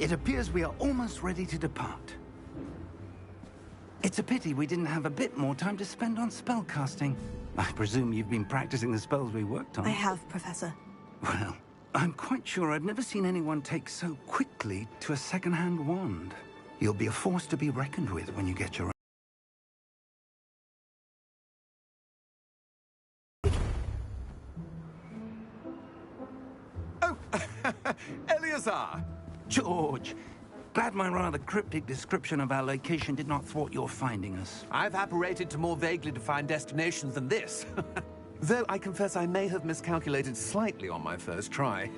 It appears we are almost ready to depart. It's a pity we didn't have a bit more time to spend on spellcasting. I presume you've been practicing the spells we worked on. I have, Professor. Well, I'm quite sure I've never seen anyone take so quickly to a second-hand wand. You'll be a force to be reckoned with when you get your... Oh, Eleazar! George, glad my rather cryptic description of our location did not thwart your finding us. I've apparated to more vaguely defined destinations than this. Though I confess I may have miscalculated slightly on my first try.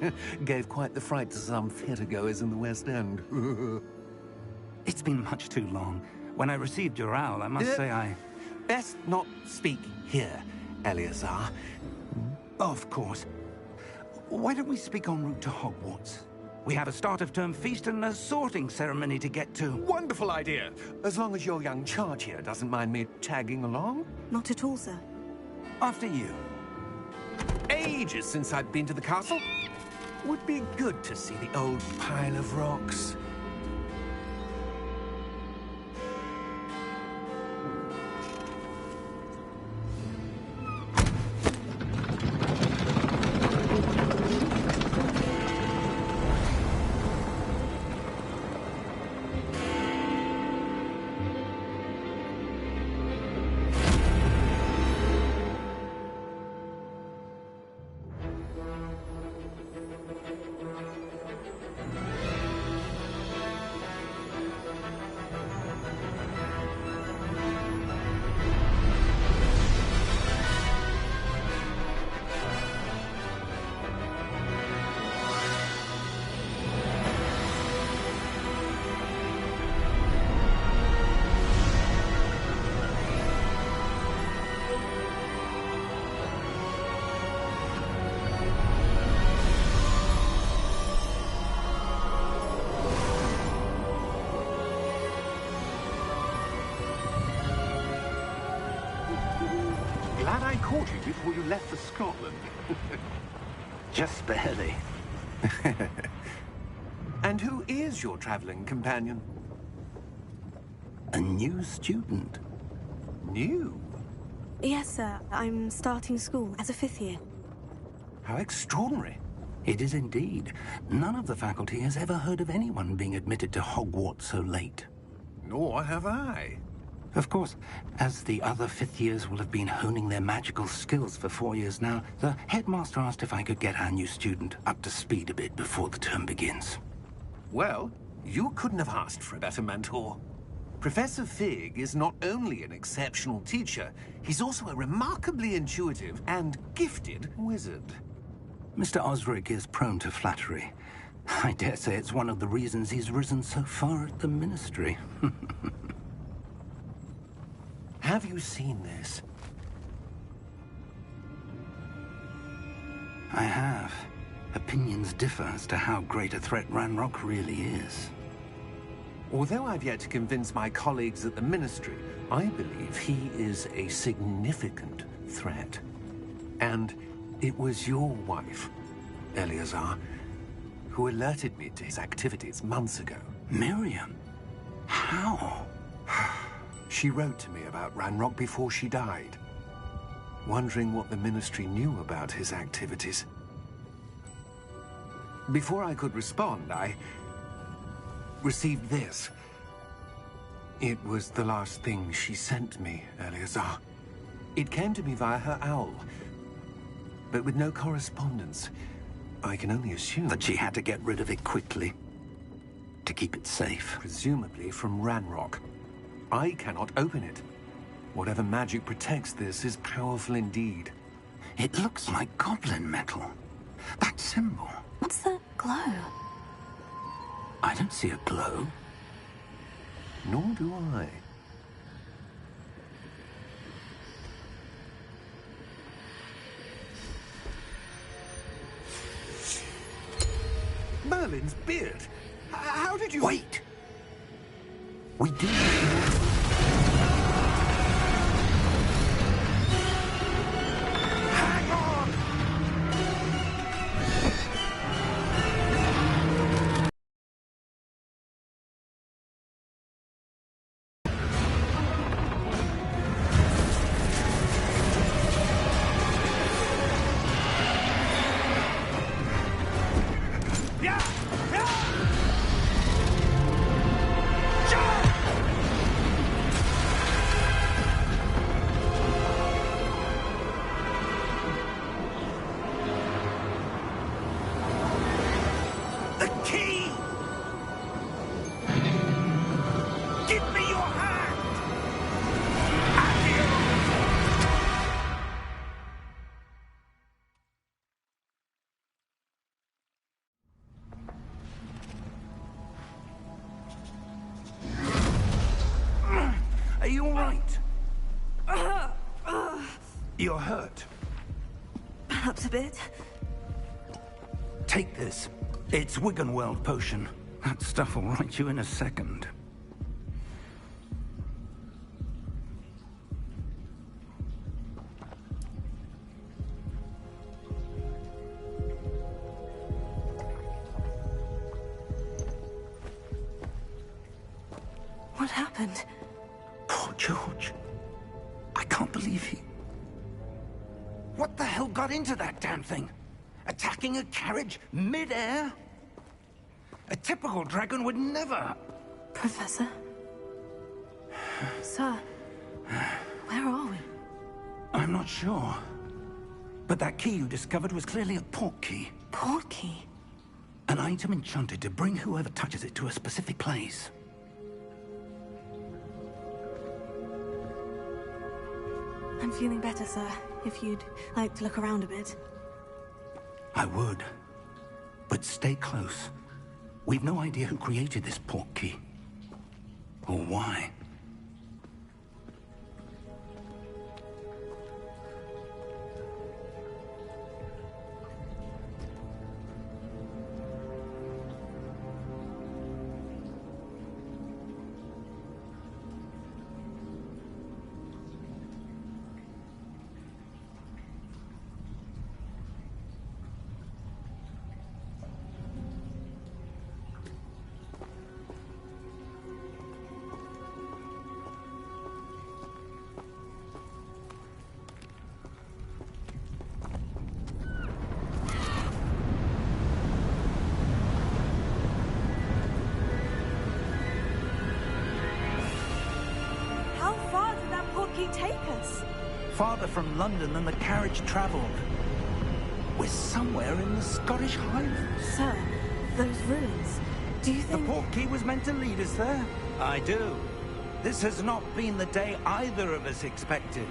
Gave quite the fright to some theatre-goers in the West End. It's been much too long. When I received your owl, I must say I... Best not speak here, Eleazar. Of course. Why don't we speak en route to Hogwarts? We have a start-of-term feast and a sorting ceremony to get to. Wonderful idea! As long as your young charge here doesn't mind me tagging along. Not at all, sir. After you. Ages since I've been to the castle. Would be good to see the old pile of rocks. Glad I caught you before you left for Scotland. Just barely. And who is your traveling companion? A new student. New? Yes, sir. I'm starting school as a 5th year. How extraordinary. It is indeed. None of the faculty has ever heard of anyone being admitted to Hogwarts so late. Nor have I. Of course, as the other 5th years will have been honing their magical skills for 4 years now, the headmaster asked if I could get our new student up to speed a bit before the term begins. Well, you couldn't have asked for a better mentor. Professor Fig is not only an exceptional teacher, he's also a remarkably intuitive and gifted wizard. Mr. Osric is prone to flattery. I dare say it's one of the reasons he's risen so far at the Ministry. Have you seen this? I have. Opinions differ as to how great a threat Ranrock really is. Although I've yet to convince my colleagues at the Ministry, I believe he is a significant threat. And it was your wife, Eleazar, who alerted me to his activities months ago. Miriam? How? She wrote to me about Ranrock before she died, wondering what the Ministry knew about his activities. Before I could respond, I received this. It was the last thing she sent me, Eleazar. It came to me via her owl, but with no correspondence. I can only assume That she had to get rid of it quickly, to keep it safe. presumably from Ranrock. I cannot open it. Whatever magic protects this is powerful indeed. It looks like goblin metal. That symbol. What's that glow? I don't see a glow. Nor do I. Merlin's beard? How did you... Wait! We do... right? You're hurt. Perhaps a bit. Take this. It's Wiggenweld potion. That stuff will right you in a second. What happened? Poor George. I can't believe he... What the hell got into that damn thing? Attacking a carriage mid-air? A typical dragon would never... Professor? Sir, where are we? I'm not sure. But that key you discovered was clearly a port key. Port key? An item enchanted to bring whoever touches it to a specific place. I'm feeling better, sir. If you'd like to look around a bit. I would. But stay close. We've no idea who created this port key. Or why. Take us? Farther from London than the carriage travelled. We're somewhere in the Scottish Highlands. Sir, those ruins, do you think... The port key was meant to lead us there? I do. This has not been the day either of us expected.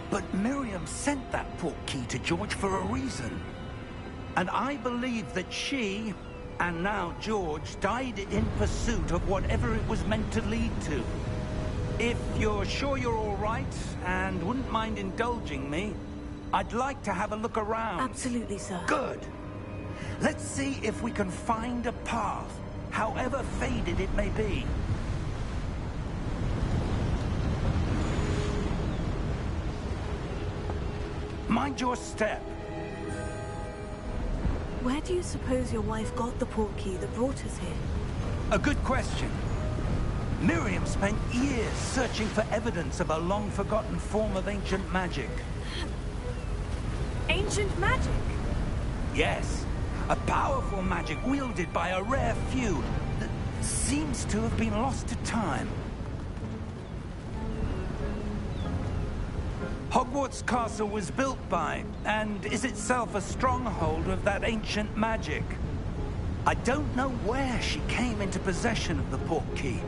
But Miriam sent that port key to George for a reason. And I believe that she, and now George, died in pursuit of whatever it was meant to lead to. If you're sure you're all right, and wouldn't mind indulging me, I'd like to have a look around. Absolutely, sir. Good. Let's see if we can find a path, however faded it may be. Mind your step. Where do you suppose your wife got the port key that brought us here? A good question. Miriam spent years searching for evidence of a long-forgotten form of ancient magic. Ancient magic? Yes. A powerful magic wielded by a rare few that seems to have been lost to time. Hogwarts Castle was built by, and is itself a stronghold of that ancient magic. I don't know where she came into possession of the port key.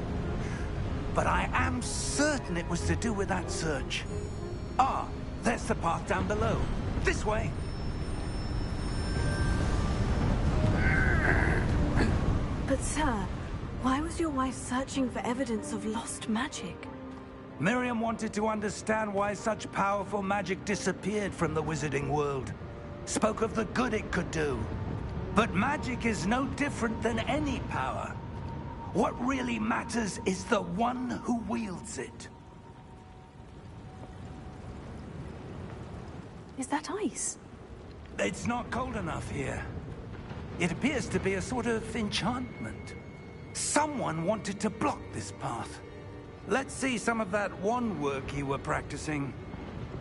But I am certain it was to do with that search. Ah, there's the path down below. This way. But sir, why was your wife searching for evidence of lost magic? Miriam wanted to understand why such powerful magic disappeared from the wizarding world. Spoke of the good it could do. But magic is no different than any power. What really matters is the one who wields it. Is that ice? It's not cold enough here. It appears to be a sort of enchantment. Someone wanted to block this path. Let's see some of that wand work you were practicing.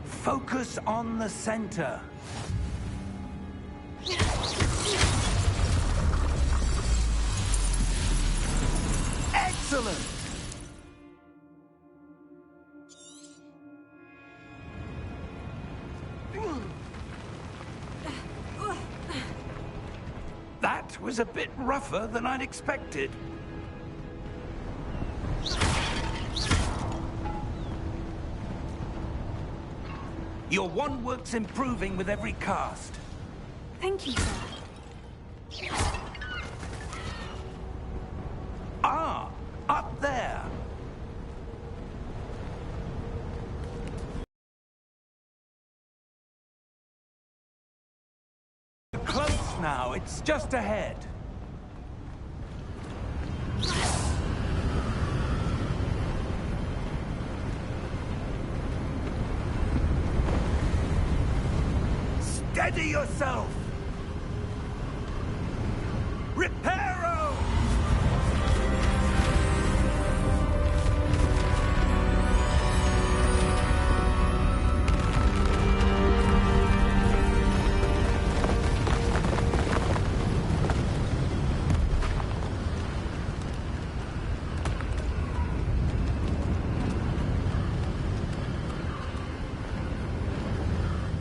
Focus on the center. Excellent! That was a bit rougher than I'd expected. Your wand work's improving with every cast. Thank you, sir. Ah, up there. now. It's just ahead. Steady yourself! Reparo!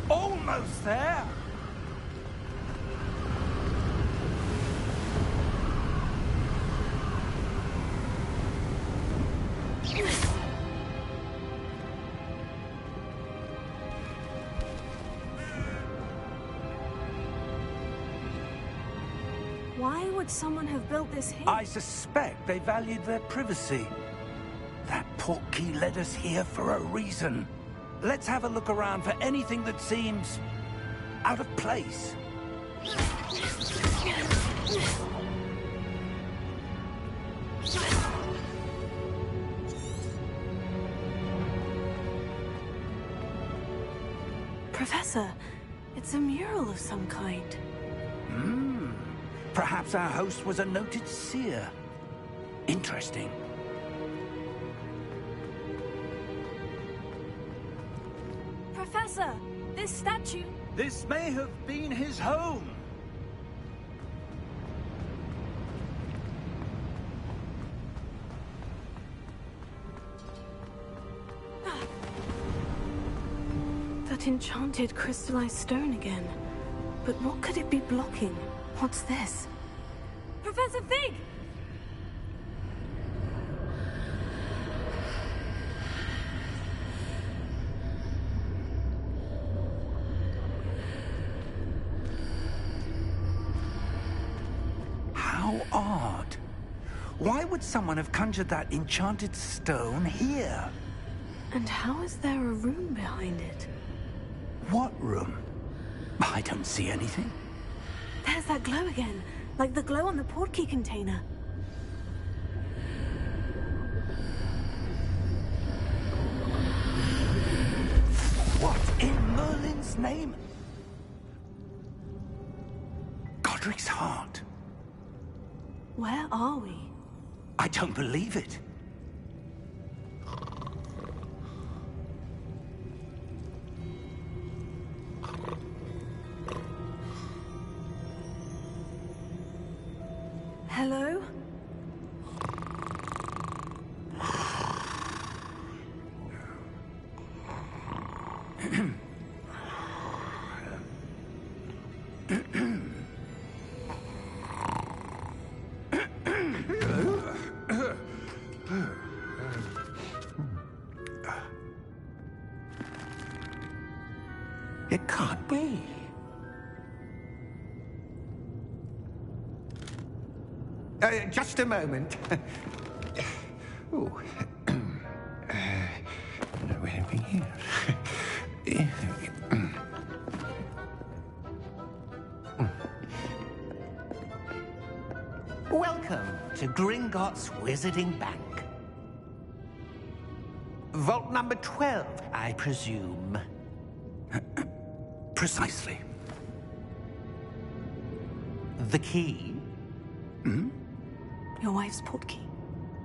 Almost there! Why would someone have built this here? I suspect they valued their privacy. That portkey led us here for a reason. Let's have a look around for anything that seems out of place. Professor, it's a mural of some kind. Perhaps our host was a noted seer. Interesting. Professor, this statue... This may have been his home. That enchanted crystallized stone again. But what could it be blocking? What's this? Professor Fig! How odd. Why would someone have conjured that enchanted stone here? And how is there a room behind it? What room? I don't see anything. There's that glow again, like the glow on the portkey container. What in Merlin's name? Godric's heart. Where are we? I don't believe it. Hello? It can't be. Just a moment. Oh. No, anything here. Welcome to Gringotts Wizarding Bank. Vault number 12, I presume. Precisely. The key? Your wife's portkey.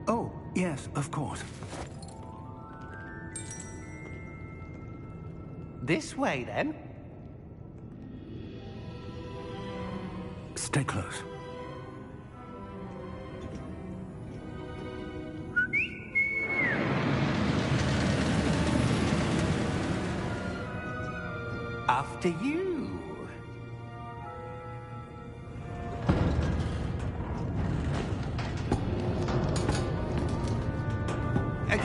Oh, yes, of course. This way, then. Stay close. After you.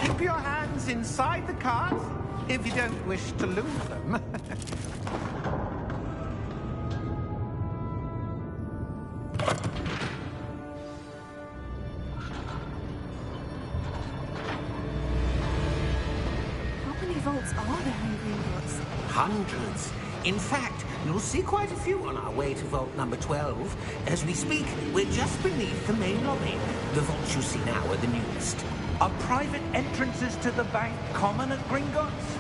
Keep your hands inside the cart if you don't wish to lose them. How many vaults are there in Gringotts? Hundreds. In fact, You'll see quite a few on our way to Vault number 12. As we speak, we're just beneath the main lobby. The vaults you see now are the newest. Are private entrances to the bank common at Gringotts?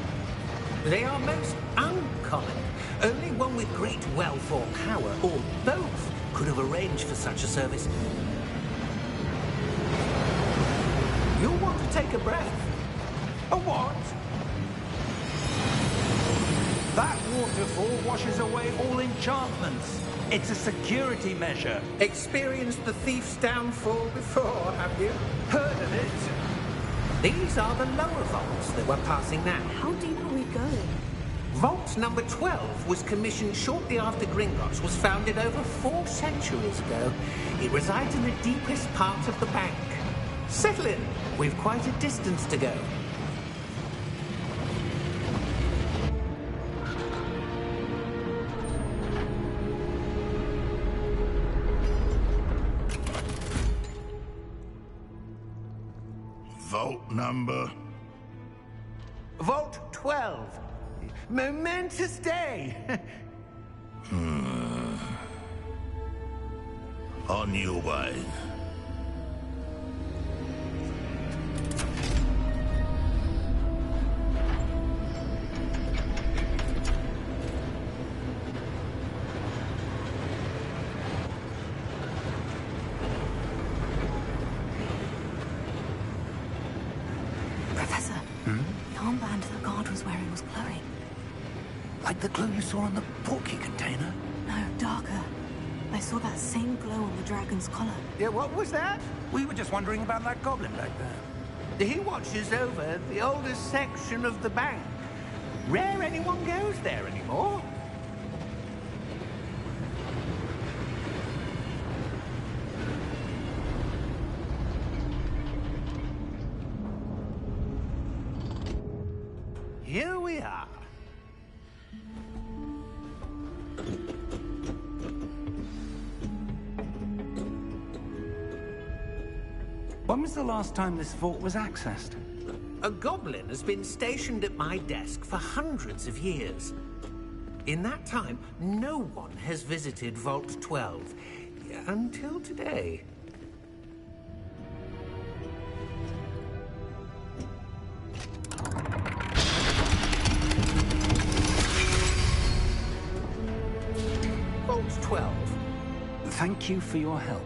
They are most uncommon. Only one with great wealth or power, or both, could have arranged for such a service. You'll want to take a breath. A what? That waterfall washes away all enchantments. It's a security measure. Experienced the thief's downfall before, have you? Heard of it? These are the lower vaults that we're passing now. How deep are we going? Vault number 12 was commissioned shortly after Gringotts was founded over 4 centuries ago. It resides in the deepest part of the bank. Settle in. We've quite a distance to go. Vault number? Vault 12. Momentous day. On your way. Professor, the armband the guard was wearing was glowing. Like the glow you saw on the portkey container? No, darker. I saw that same glow on the dragon's collar. Yeah, what was that? We were just wondering about that goblin back there. He watches over the oldest section of the bank. Rare anyone goes there anymore. Here we are. When was the last time this vault was accessed? A goblin has been stationed at my desk for hundreds of years. In that time, no one has visited Vault 12. Until today. Vault 12. Thank you for your help.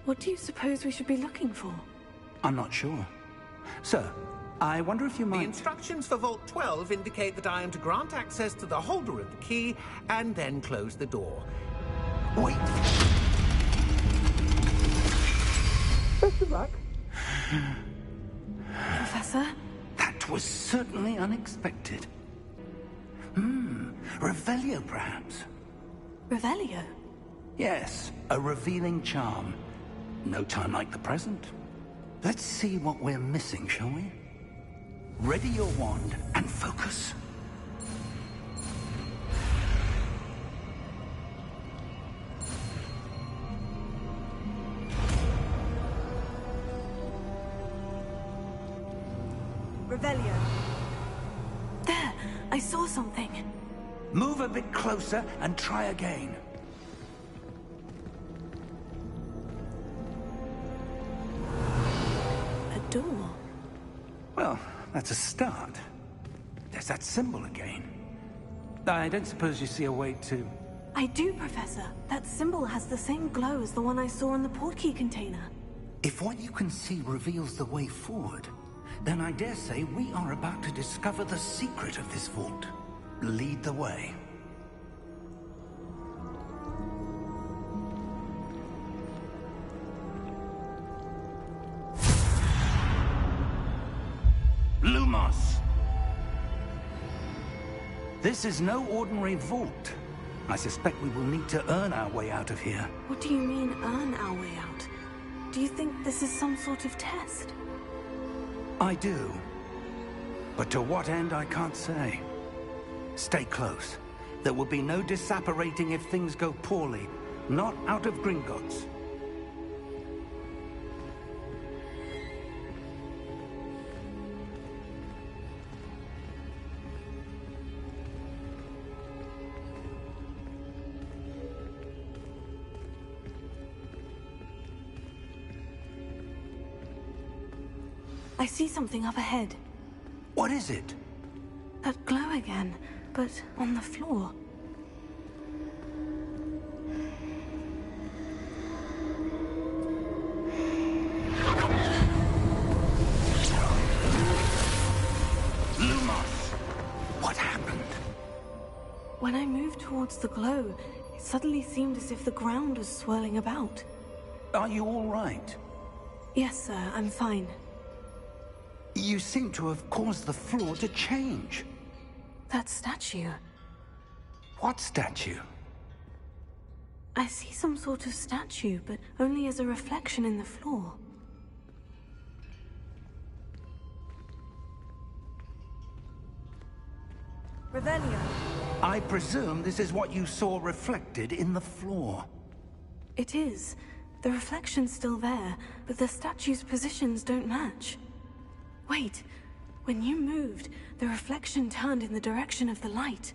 What do you suppose we should be looking for? I'm not sure. Sir, I wonder if you The might... instructions for Vault 12 indicate that I am to grant access to the holder of the key and then close the door. Wait! Best of luck. Professor? That was certainly unexpected. Revelio, perhaps? Revelio? Yes, a revealing charm. No time like the present. Let's see what we're missing, shall we? Ready your wand and focus. Revelio. There! I saw something. Move a bit closer and try again. A door. Well, that's a start. There's that symbol again. I don't suppose you see a way to... I do, Professor. That symbol has the same glow as the one I saw in the portkey container. If what you can see reveals the way forward, then I dare say we are about to discover the secret of this vault. Lead the way. This is no ordinary vault. I suspect we will need to earn our way out of here. What do you mean, earn our way out? Do you think this is some sort of test? I do. But to what end, I can't say. Stay close. There will be no disapparating if things go poorly. Not out of Gringotts. I see something up ahead. What is it? That glow again, but on the floor. Lumos! What happened? When I moved towards the glow, it suddenly seemed as if the ground was swirling about. Are you all right? Yes, sir, I'm fine. You seem to have caused the floor to change. That statue. What statue? I see some sort of statue, but only as a reflection in the floor. Revelio. I presume this is what you saw reflected in the floor. It is. The reflection's still there, but the statue's positions don't match. Wait. When you moved, the reflection turned in the direction of the light.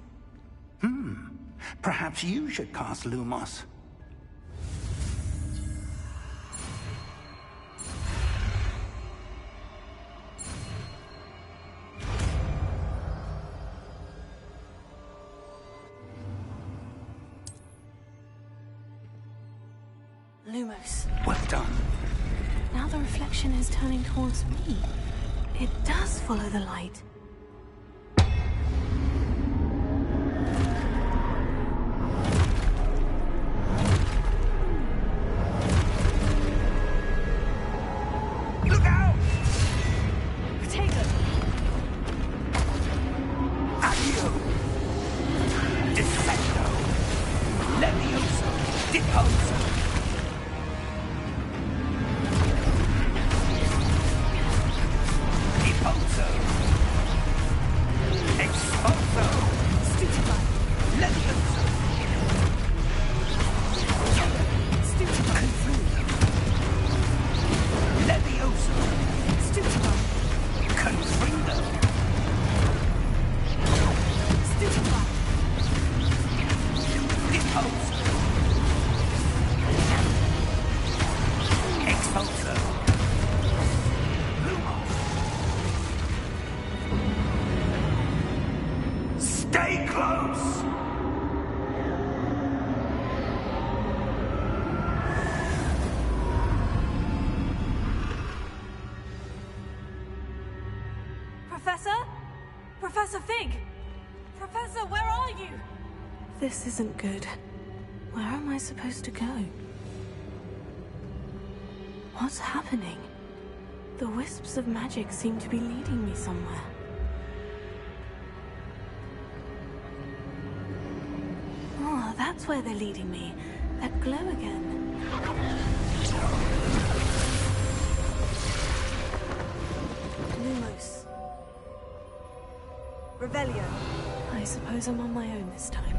Perhaps you should cast Lumos. Lumos. Well done. Now the reflection is turning towards me. It does follow the light. Look out! Potato! Accio! Descendo! Levioso! Deposo! Deposo! Exposo! Stupefy! Levioso! Stupefy! Confuso! Levioso! Stupefy! Confrido! Stupefy! Deposo! Exposo! Lumos! Stay close! Professor? Professor Fig! Professor, where are you? This isn't good. Where am I supposed to go? What's happening? The wisps of magic seem to be leading me somewhere. Oh, that's where they're leading me. That glow again. Lumos. Revelio. I suppose I'm on my own this time.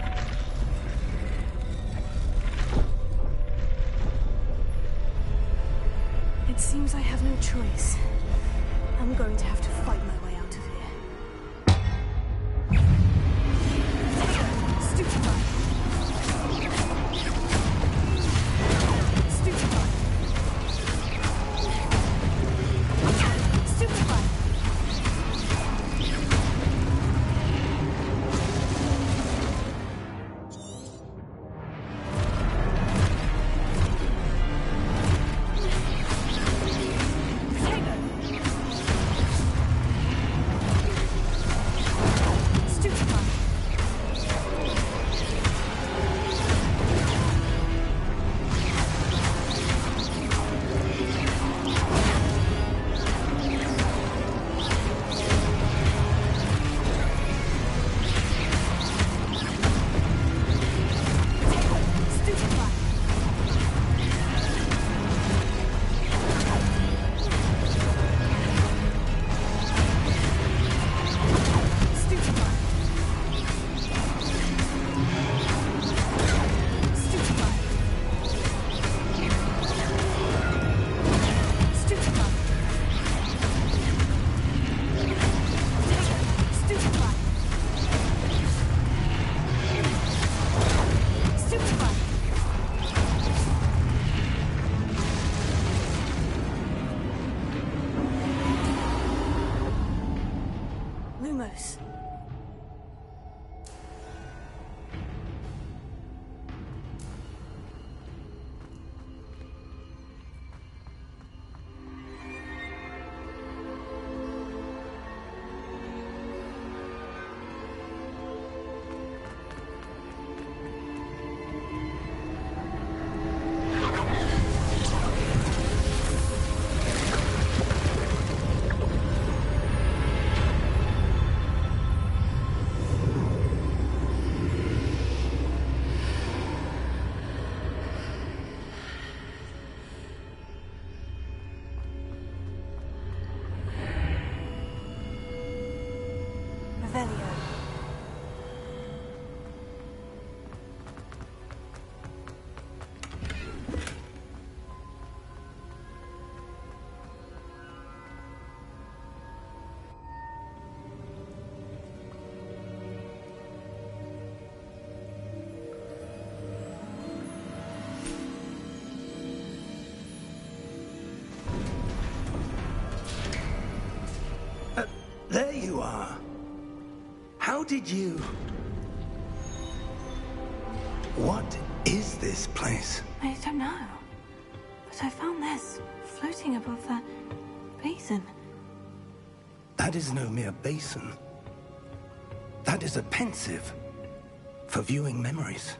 It seems I have no choice. I'm going to have to fight my way out of here. Stupefy! Stupefy! Stupefy! Potato! close. There you are. How did you... What is this place? I don't know. But I found this floating above that basin. That is no mere basin. That is a pensive for viewing memories.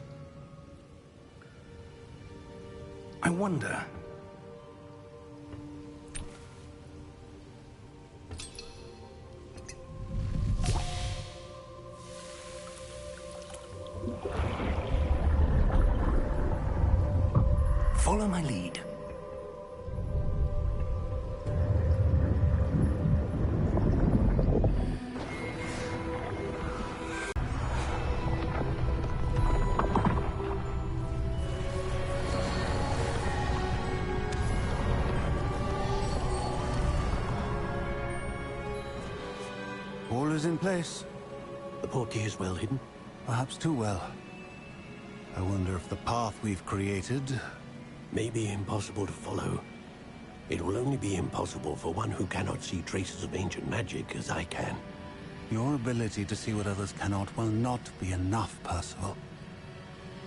I wonder... Follow my lead. All is in place. The portkey is well hidden. Perhaps too well. I wonder if the path we've created... May be impossible to follow. It will only be impossible for one who cannot see traces of ancient magic as I can. Your ability to see what others cannot will not be enough, Percival.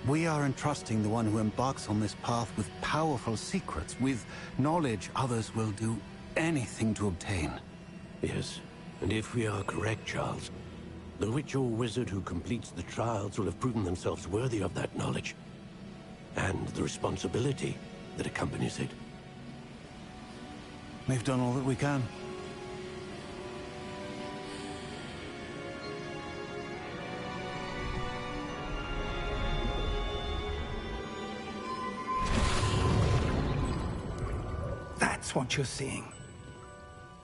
We are entrusting the one who embarks on this path with powerful secrets, with knowledge others will do anything to obtain. Yes, and if we are correct, Charles, the witch or wizard who completes the trials will have proven themselves worthy of that knowledge. And the responsibility that accompanies it. We've done all that we can. That's what you're seeing.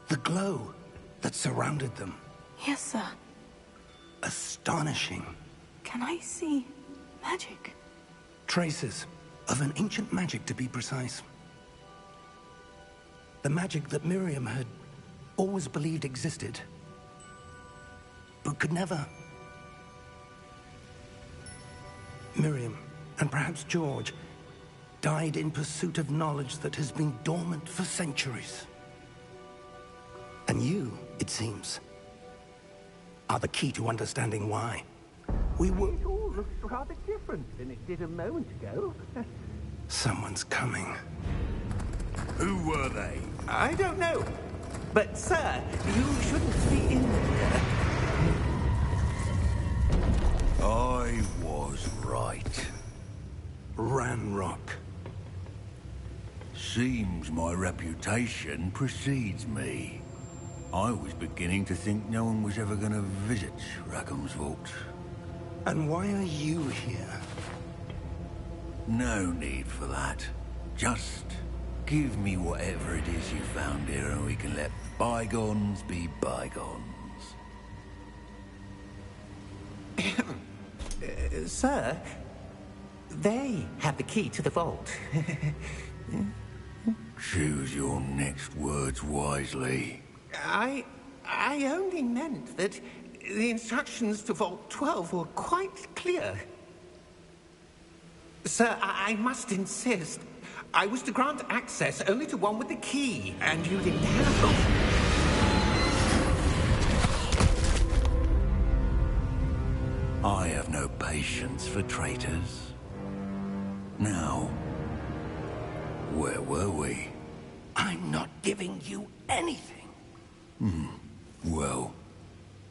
The glow that surrounded them. Yes, sir. Astonishing. Can I see magic? Traces of an ancient magic, to be precise. The magic that Miriam had always believed existed, but could never. Miriam, and perhaps George, died in pursuit of knowledge that has been dormant for centuries. And you, it seems, are the key to understanding why. We were... It all looks rather different than it did a moment ago. Someone's coming. Who were they? I don't know. But, sir, you shouldn't be in there. I was right. Ranrock. Seems my reputation precedes me. I was beginning to think no one was ever going to visit Rackham's vault. And why are you here? No need for that. Just give me whatever it is you found here and we can let bygones be bygones. Sir, they have the key to the vault. Choose your next words wisely. I only meant that the instructions to Vault 12 were quite clear. Sir, I must insist. I was to grant access only to one with the key, and you didn't have them. no patience for traitors. Now, where were we? I'm not giving you anything. Well,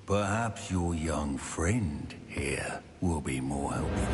perhaps your young friend here will be more helpful.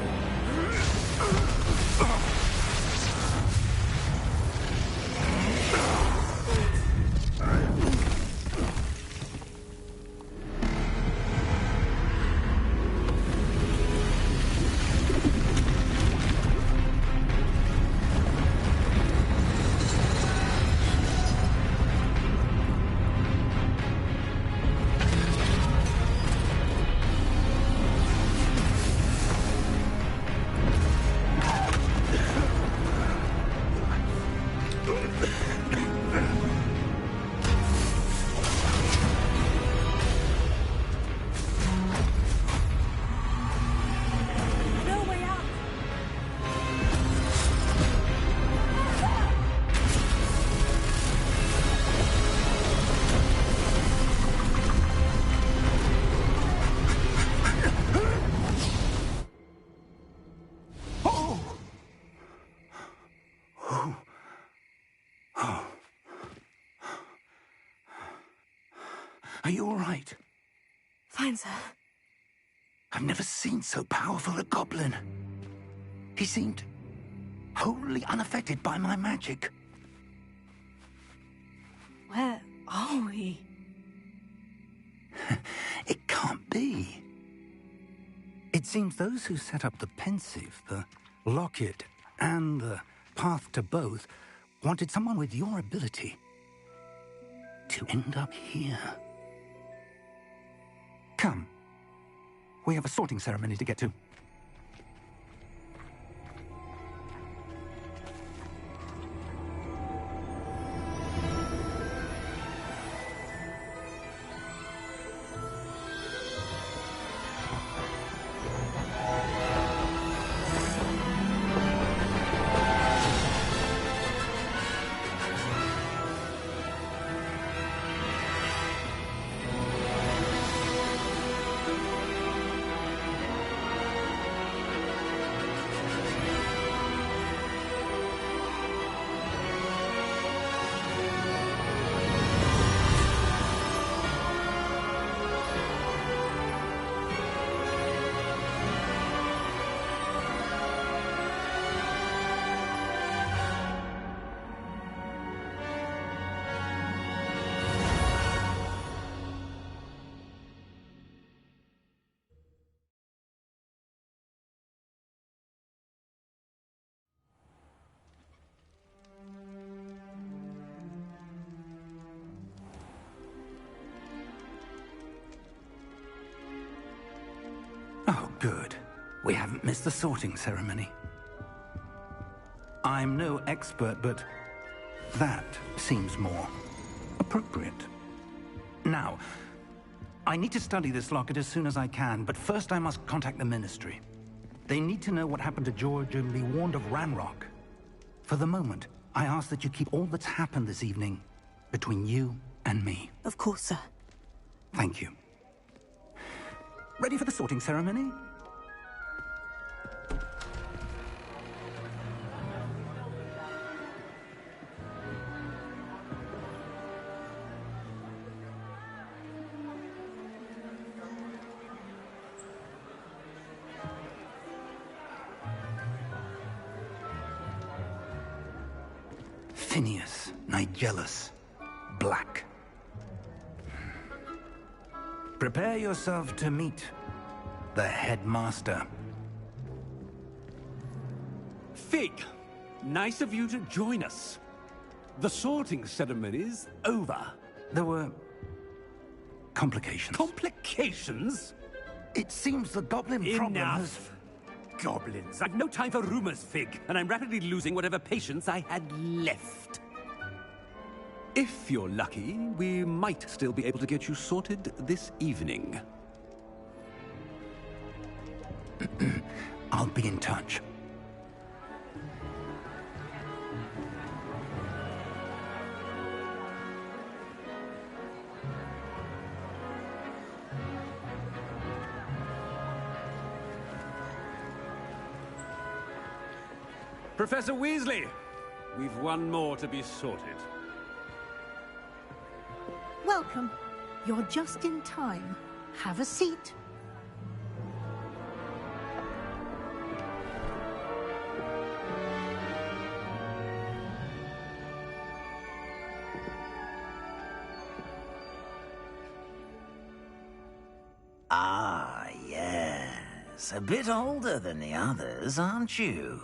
Are you all right? Fine, sir. I've never seen so powerful a goblin. He seemed wholly unaffected by my magic. Where are we? It can't be. It seems those who set up the pensive, the locket, and the path to both wanted someone with your ability to end up here. Come. We have a sorting ceremony to get to. Oh, good. We haven't missed the sorting ceremony. I'm no expert, but that seems more appropriate. Now, I need to study this locket as soon as I can, but first I must contact the Ministry. They need to know what happened to George and be warned of Ranrock. For the moment, I ask that you keep all that's happened this evening between you and me. Of course, sir. Thank you. Ready for the sorting ceremony? Phineas, Nigellus, Black. Prepare yourself to meet the headmaster. Fig, nice of you to join us. The sorting ceremony's over. There were complications. Complications? It seems the goblin problem has... Enough! Goblins. I've no time for rumors, Fig, and I'm rapidly losing whatever patience I had left. If you're lucky, we might still be able to get you sorted this evening. I'll be in touch. Professor Weasley, we've one more to be sorted. Welcome. You're just in time. Have a seat. Ah, yes. A bit older than the others, aren't you?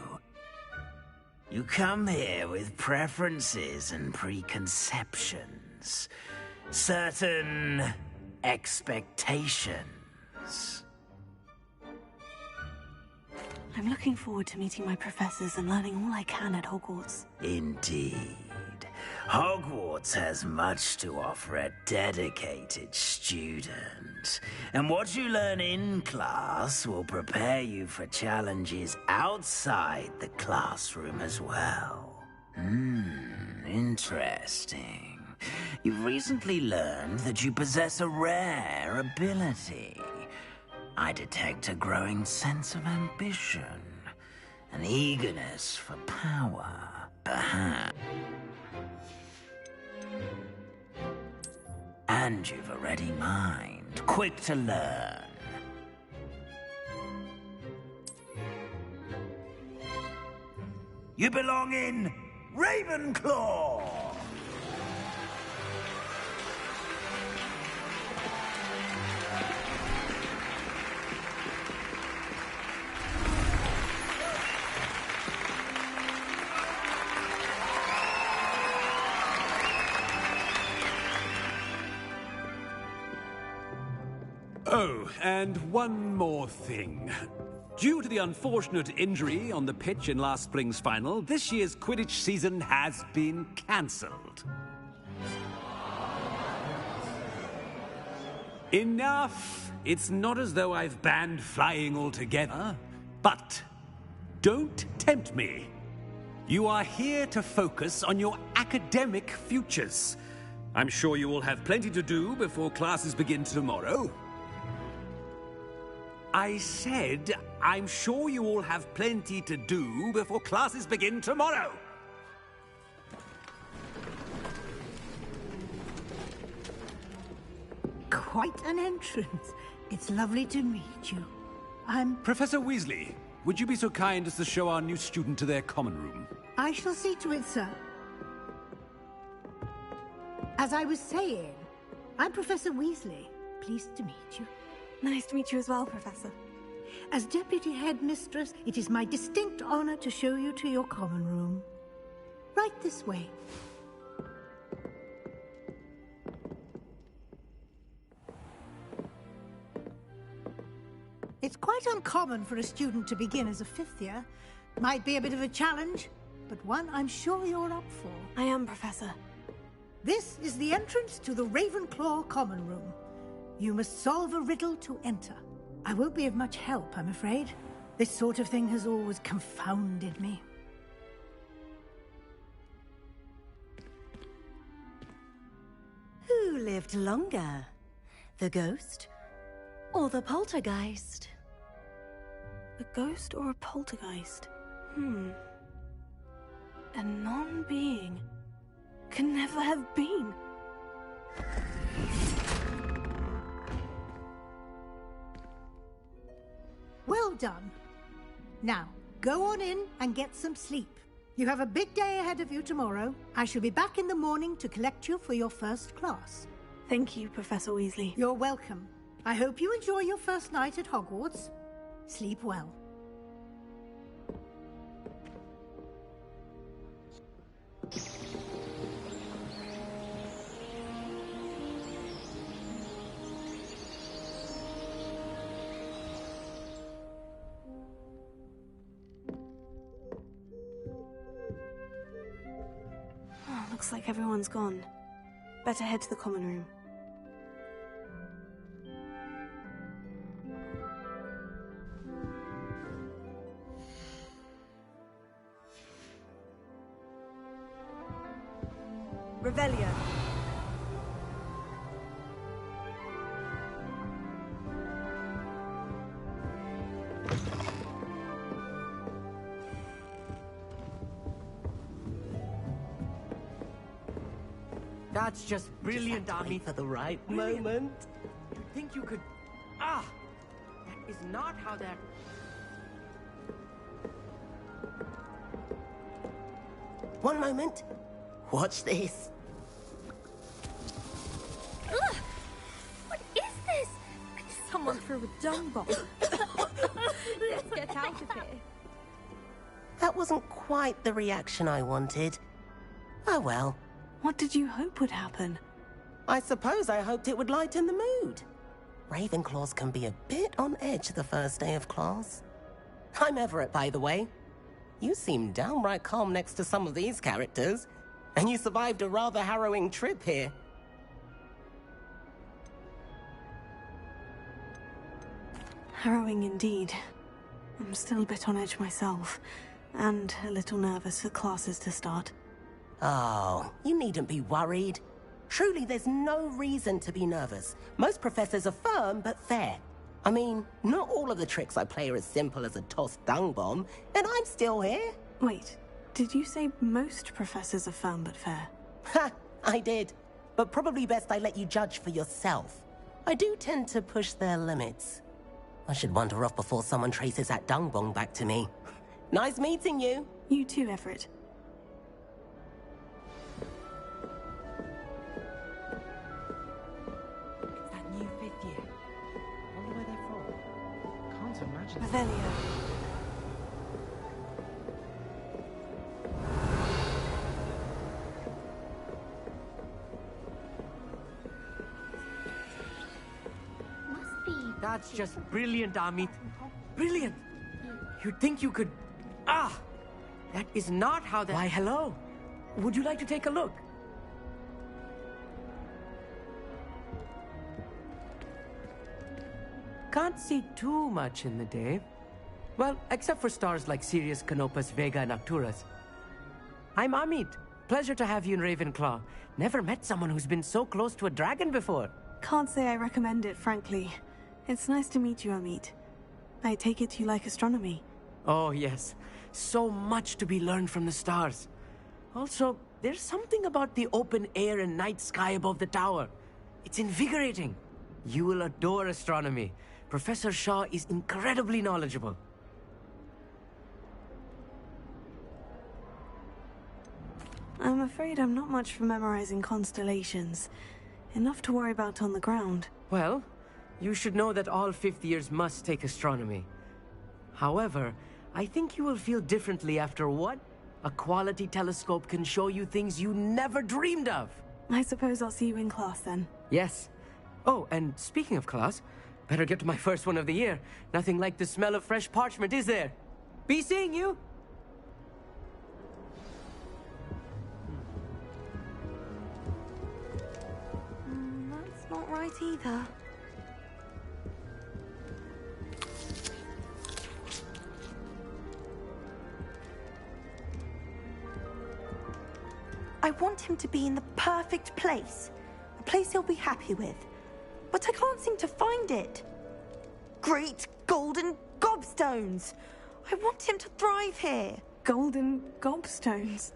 You come here with preferences and preconceptions. Certain expectations. I'm looking forward to meeting my professors and learning all I can at Hogwarts. Indeed. Hogwarts has much to offer a dedicated student. And what you learn in class will prepare you for challenges outside the classroom as well. Interesting. You've recently learned that you possess a rare ability. I detect a growing sense of ambition, an eagerness for power, perhaps. And you've a ready mind, quick to learn. You belong in Ravenclaw! Oh, and one more thing. Due to the unfortunate injury on the pitch in last spring's final, this year's Quidditch season has been cancelled. Enough! It's not as though I've banned flying altogether, but don't tempt me. You are here to focus on your academic futures. I'm sure you will have plenty to do before classes begin tomorrow. I said, I'm sure you all have plenty to do before classes begin tomorrow. Quite an entrance. It's lovely to meet you. I'm... Professor Weasley, would you be so kind as to show our new student to their common room? I shall see to it, sir. As I was saying, I'm Professor Weasley. Pleased to meet you. Nice to meet you as well, Professor. As Deputy Headmistress, it is my distinct honor to show you to your common room. Right this way. It's quite uncommon for a student to begin as a fifth year. Might be a bit of a challenge, but one I'm sure you're up for. I am, Professor. This is the entrance to the Ravenclaw common room. You must solve a riddle to enter. I won't be of much help, I'm afraid. This sort of thing has always confounded me. Who lived longer? The ghost or the poltergeist? A ghost or a poltergeist? A non-being can never have been. Well done. Now, go on in and get some sleep. You have a big day ahead of you tomorrow. I shall be back in the morning to collect you for your first class. Thank you, Professor Weasley. You're welcome. I hope you enjoy your first night at Hogwarts. Sleep well. Looks like everyone's gone. Better head to the common room. Revelio. That's just brilliant, Army. For the right moment. You think you could... Ah! That is not how that... One moment. Watch this. Ugh! What is this? Someone threw a dung bomb. Let's get out of here. That wasn't quite the reaction I wanted. Oh well. What did you hope would happen? I suppose I hoped it would lighten the mood. Ravenclaws can be a bit on edge the first day of class. I'm Everett, by the way. You seem downright calm next to some of these characters, and you survived a rather harrowing trip here. Harrowing indeed. I'm still a bit on edge myself, and a little nervous for classes to start. Oh, you needn't be worried. Truly, there's no reason to be nervous. Most professors are firm but fair. I mean, not all of the tricks I play are as simple as a tossed dung bomb, and I'm still here. Wait, did you say most professors are firm but fair? Ha! I did. But probably best I let you judge for yourself. I do tend to push their limits. I should wander off before someone traces that dung bomb back to me. Nice meeting you. You too, Everett. It's that new 5th year. Wonder where they're from. Can't imagine. Revelio. That's just brilliant, Amit. Brilliant! You'd think you could... Ah! That is not how that... Why, hello. Would you like to take a look? Can't see too much in the day. Well, except for stars like Sirius, Canopus, Vega, and Arcturus. I'm Amit. Pleasure to have you in Ravenclaw. Never met someone who's been so close to a dragon before. Can't say I recommend it, frankly. It's nice to meet you, Amit. I take it you like astronomy. Oh, yes. So much to be learned from the stars. Also, there's something about the open air and night sky above the tower. It's invigorating. You will adore astronomy. Professor Shaw is incredibly knowledgeable. I'm afraid I'm not much for memorizing constellations. Enough to worry about on the ground. Well, you should know that all 5th years must take astronomy. However, I think you will feel differently after what? A quality telescope can show you things you never dreamed of. I suppose I'll see you in class then. Yes. Oh, and speaking of class, better get to my first one of the year. Nothing like the smell of fresh parchment, is there? Be seeing you! That's not right either. I want him to be in the perfect place. A place he'll be happy with. But I can't seem to find it. Great golden gobstones! I want him to thrive here. Golden gobstones?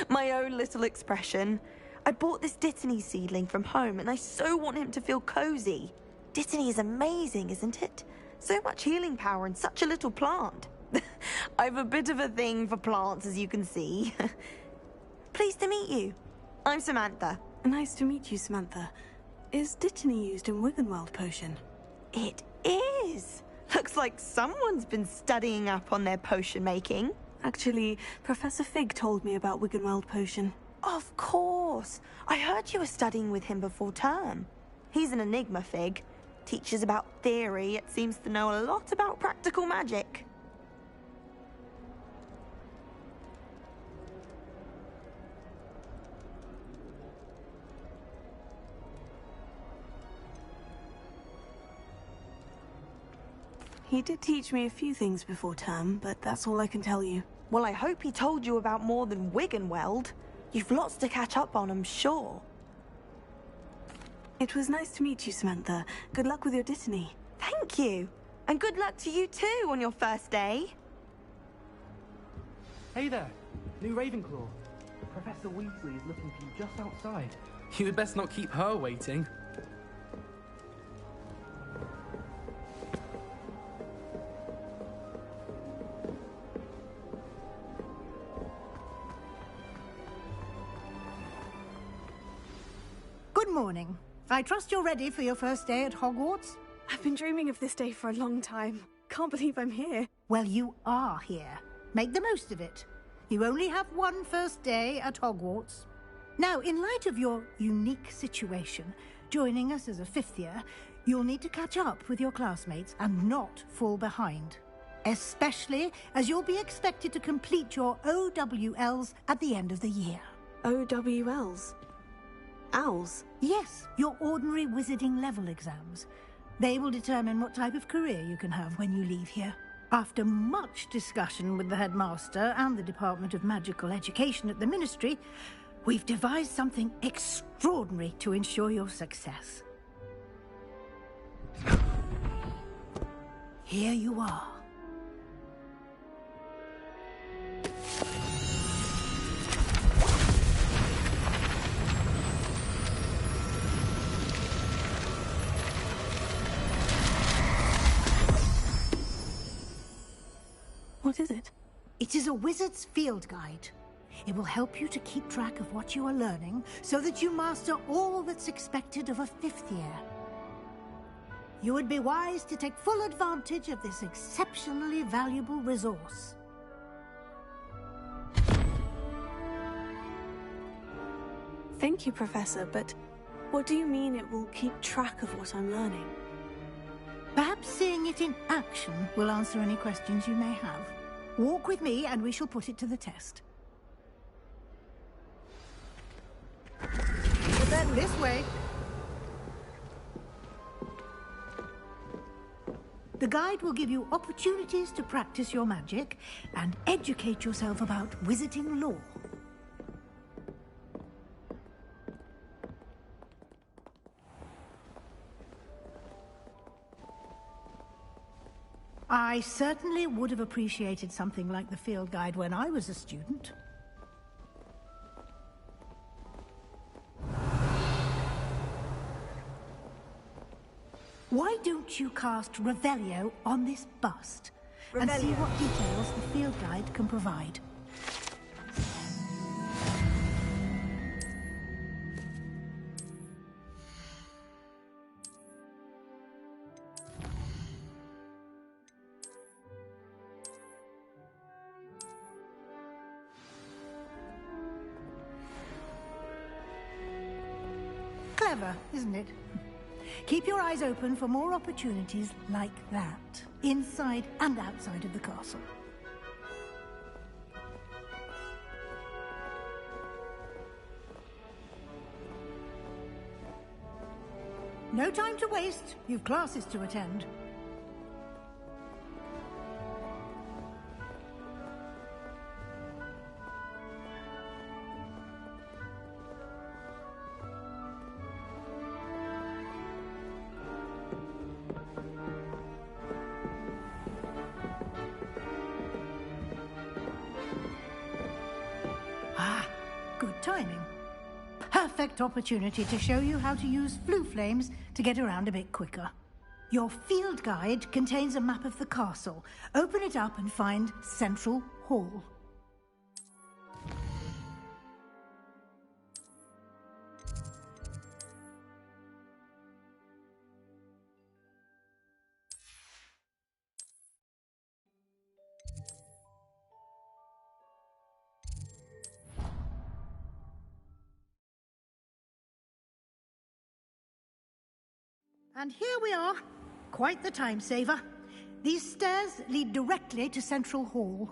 My own little expression. I bought this Dittany seedling from home and I so want him to feel cozy. Dittany is amazing, isn't it? So much healing power in such a little plant. I've a bit of a thing for plants, as you can see. Pleased to meet you. I'm Samantha. Nice to meet you, Samantha. Is Dittany used in Wiggenweld potion? It is. Looks like someone's been studying up on their potion making. Actually, Professor Fig told me about Wiggenweld potion. Of course. I heard you were studying with him before term. He's an enigma, Fig. Teaches about theory, yet seems to know a lot about practical magic. He did teach me a few things before term, but that's all I can tell you. Well, I hope he told you about more than Wiggenweld. You've lots to catch up on, I'm sure. It was nice to meet you, Samantha. Good luck with your Dittany. Thank you. And good luck to you too on your first day. Hey there, new Ravenclaw. Professor Weasley is looking for you just outside. You had best not keep her waiting. Good morning. I trust you're ready for your first day at Hogwarts? I've been dreaming of this day for a long time. Can't believe I'm here. Well, you are here. Make the most of it. You only have one first day at Hogwarts. Now, in light of your unique situation, joining us as a fifth year, you'll need to catch up with your classmates and not fall behind. Especially as you'll be expected to complete your OWLs at the end of the year. OWLs? Owls? Yes, your ordinary wizarding level exams. They will determine what type of career you can have when you leave here. After much discussion with the headmaster and the Department of Magical Education at the Ministry, we've devised something extraordinary to ensure your success. Here you are. What is it? It is a wizard's field guide. It will help you to keep track of what you are learning so that you master all that's expected of a fifth year. You would be wise to take full advantage of this exceptionally valuable resource. Thank you, Professor, but what do you mean it will keep track of what I'm learning? Perhaps seeing it in action will answer any questions you may have. Walk with me and we shall put it to the test. Then this way. The guide will give you opportunities to practice your magic and educate yourself about wizarding lore. I certainly would have appreciated something like the field guide when I was a student. Why don't you cast Revelio on this bust and see what details the field guide can provide? Clever, isn't it? Keep your eyes open for more opportunities like that, inside and outside of the castle. No time to waste. You've classes to attend. Good timing. Perfect opportunity to show you how to use flue flames to get around a bit quicker. Your field guide contains a map of the castle. Open it up and find Central Hall. And here we are. Quite the time saver. These stairs lead directly to Central Hall.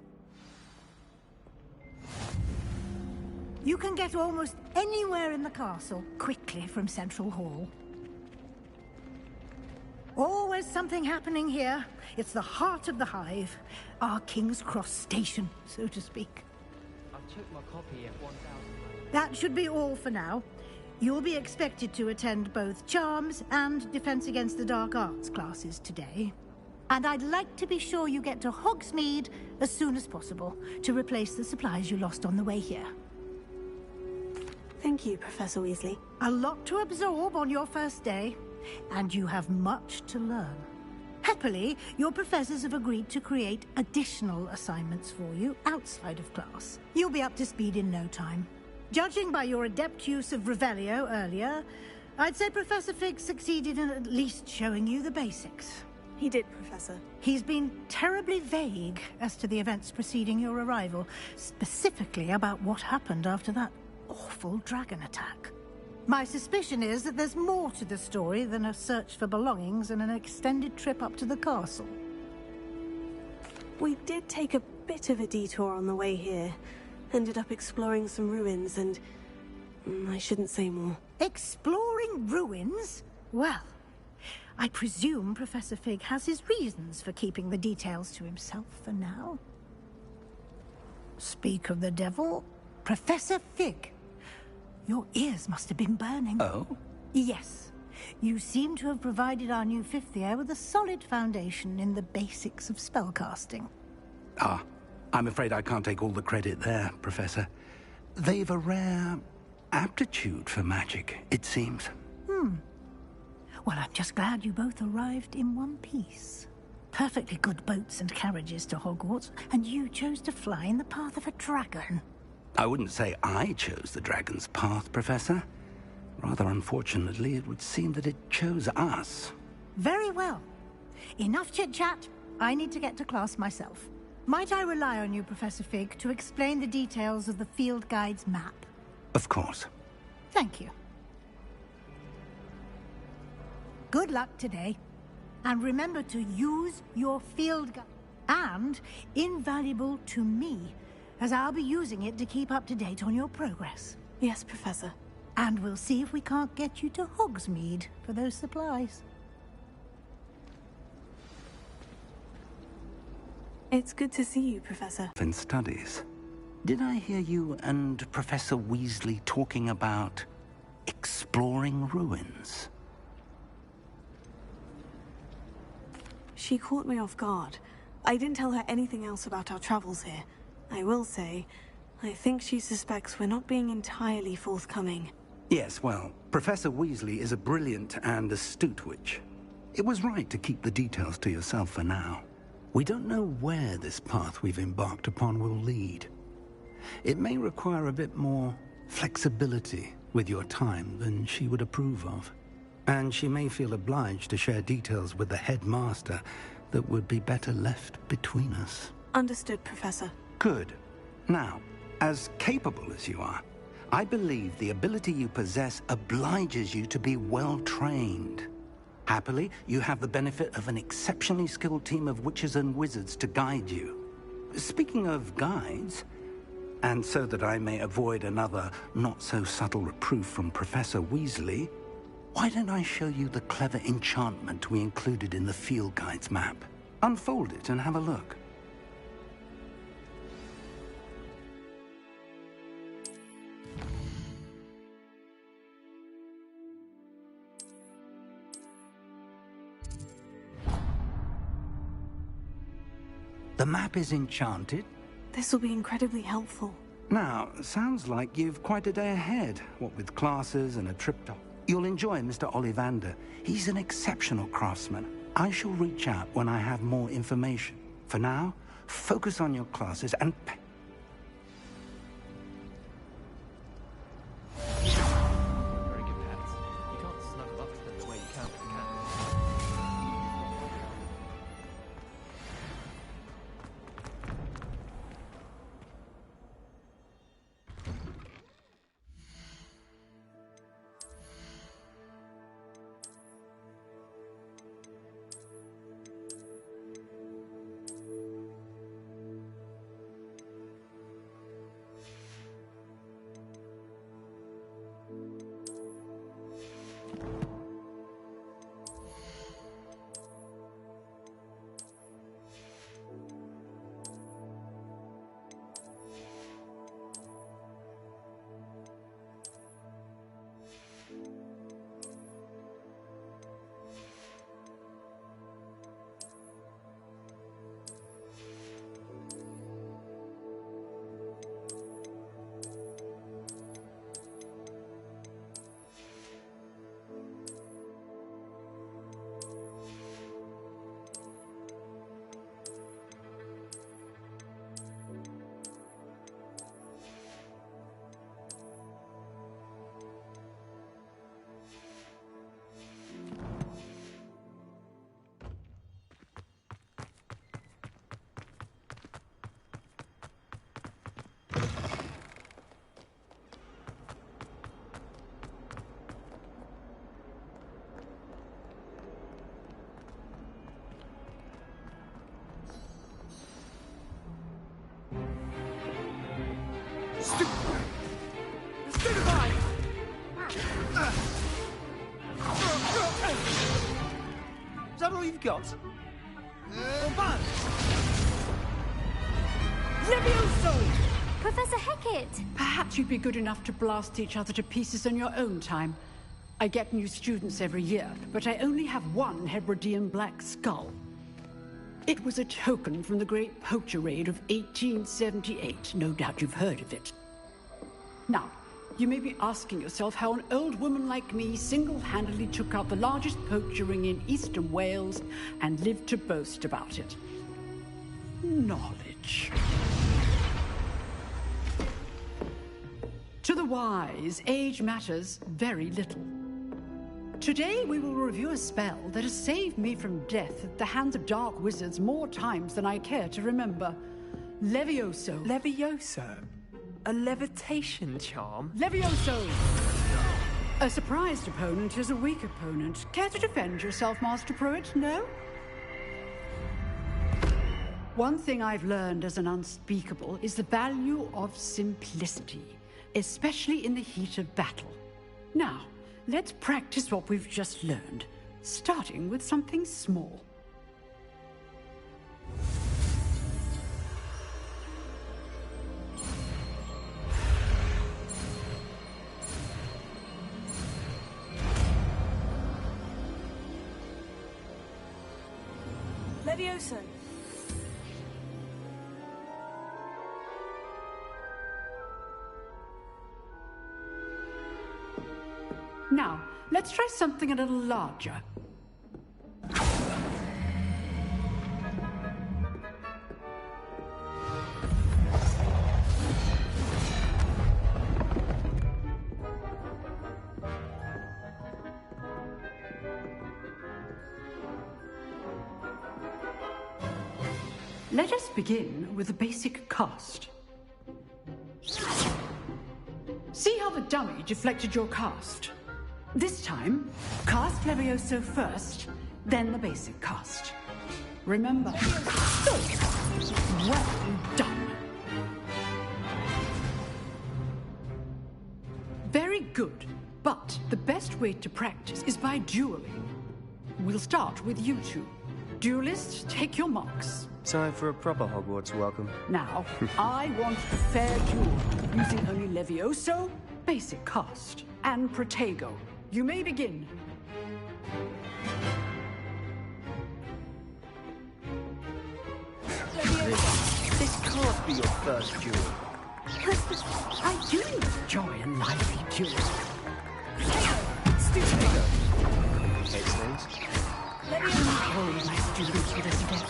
You can get almost anywhere in the castle quickly from Central Hall. Always something happening here. It's the heart of the Hive. Our King's Cross station, so to speak. I've checked my copy at 1000. That should be all for now. You'll be expected to attend both Charms and Defense Against the Dark Arts classes today. And I'd like to be sure you get to Hogsmeade as soon as possible to replace the supplies you lost on the way here. Thank you, Professor Weasley. A lot to absorb on your first day, and you have much to learn. Happily, your professors have agreed to create additional assignments for you outside of class. You'll be up to speed in no time. Judging by your adept use of Revelio earlier, I'd say Professor Fig succeeded in at least showing you the basics. He did, Professor. He's been terribly vague as to the events preceding your arrival, specifically about what happened after that awful dragon attack. My suspicion is that there's more to the story than a search for belongings and an extended trip up to the castle. We did take a bit of a detour on the way here. Ended up exploring some ruins and... I shouldn't say more. Exploring ruins? Well, I presume Professor Fig has his reasons for keeping the details to himself for now. Speak of the devil, Professor Fig. Your ears must have been burning. Oh? Yes. You seem to have provided our new fifth year with a solid foundation in the basics of spellcasting. Ah, I'm afraid I can't take all the credit there, Professor. They've a rare aptitude for magic, it seems. Well, I'm just glad you both arrived in one piece. Perfectly good boats and carriages to Hogwarts, and you chose to fly in the path of a dragon. I wouldn't say I chose the dragon's path, Professor. Rather unfortunately, it would seem that it chose us. Very well. Enough chit-chat. I need to get to class myself. Might I rely on you, Professor Fig, to explain the details of the field guide's map? Of course. Thank you. Good luck today. And remember to use your field guide. And invaluable to me, as I'll be using it to keep up to date on your progress. Yes, Professor. And we'll see if we can't get you to Hogsmeade for those supplies. It's good to see you, Professor. In studies. Did I hear you and Professor Weasley talking about exploring ruins? She caught me off guard. I didn't tell her anything else about our travels here. I will say, I think she suspects we're not being entirely forthcoming. Yes, well, Professor Weasley is a brilliant and astute witch. It was right to keep the details to yourself for now. We don't know where this path we've embarked upon will lead. It may require a bit more flexibility with your time than she would approve of. And she may feel obliged to share details with the headmaster that would be better left between us. Understood, Professor. Good. Now, as capable as you are, I believe the ability you possess obliges you to be well-trained. Happily, you have the benefit of an exceptionally skilled team of witches and wizards to guide you. Speaking of guides, and so that I may avoid another not-so-subtle reproof from Professor Weasley, why don't I show you the clever enchantment we included in the field guide's map? Unfold it and have a look. The map is enchanted. This will be incredibly helpful. Now, sounds like you've quite a day ahead, what with classes and a trip to... You'll enjoy Mr. Ollivander. He's an exceptional craftsman. I shall reach out when I have more information. For now, focus on your classes and... Very good pets. You can't snuggle up to them the way you can with cats. that all you've got? Levioso! Professor Hecat! Perhaps you'd be good enough to blast each other to pieces in your own time. I get new students every year, but I only have one Hebridean black skull. It was a token from the Great Poacher Raid of 1878. No doubt you've heard of it. Now, you may be asking yourself how an old woman like me single-handedly took out the largest poacher ring in eastern Wales and lived to boast about it. Knowledge. To the wise, age matters very little. Today we will review a spell that has saved me from death at the hands of dark wizards more times than I care to remember. Levioso. Levioso? A levitation charm? Levioso! A surprised opponent is a weak opponent. Care to defend yourself, Master Pruitt? No? One thing I've learned as an unspeakable is the value of simplicity, especially in the heat of battle. Now, let's practice what we've just learned, starting with something small. Levioso. Now, let's try something a little larger. Let us begin with the basic cast. See how the dummy deflected your cast? This time, cast Levioso first, then the basic cast. Remember. Well done. Very good, but the best way to practice is by dueling. We'll start with you two. Duelists, take your marks. Time for a proper Hogwarts welcome. Now, I want a fair duel, using only Levioso, basic cast, and Protego. You may begin. This can't be your first duel. I do enjoy a lively duel. Protego. Hates things. Oh, my students with us again.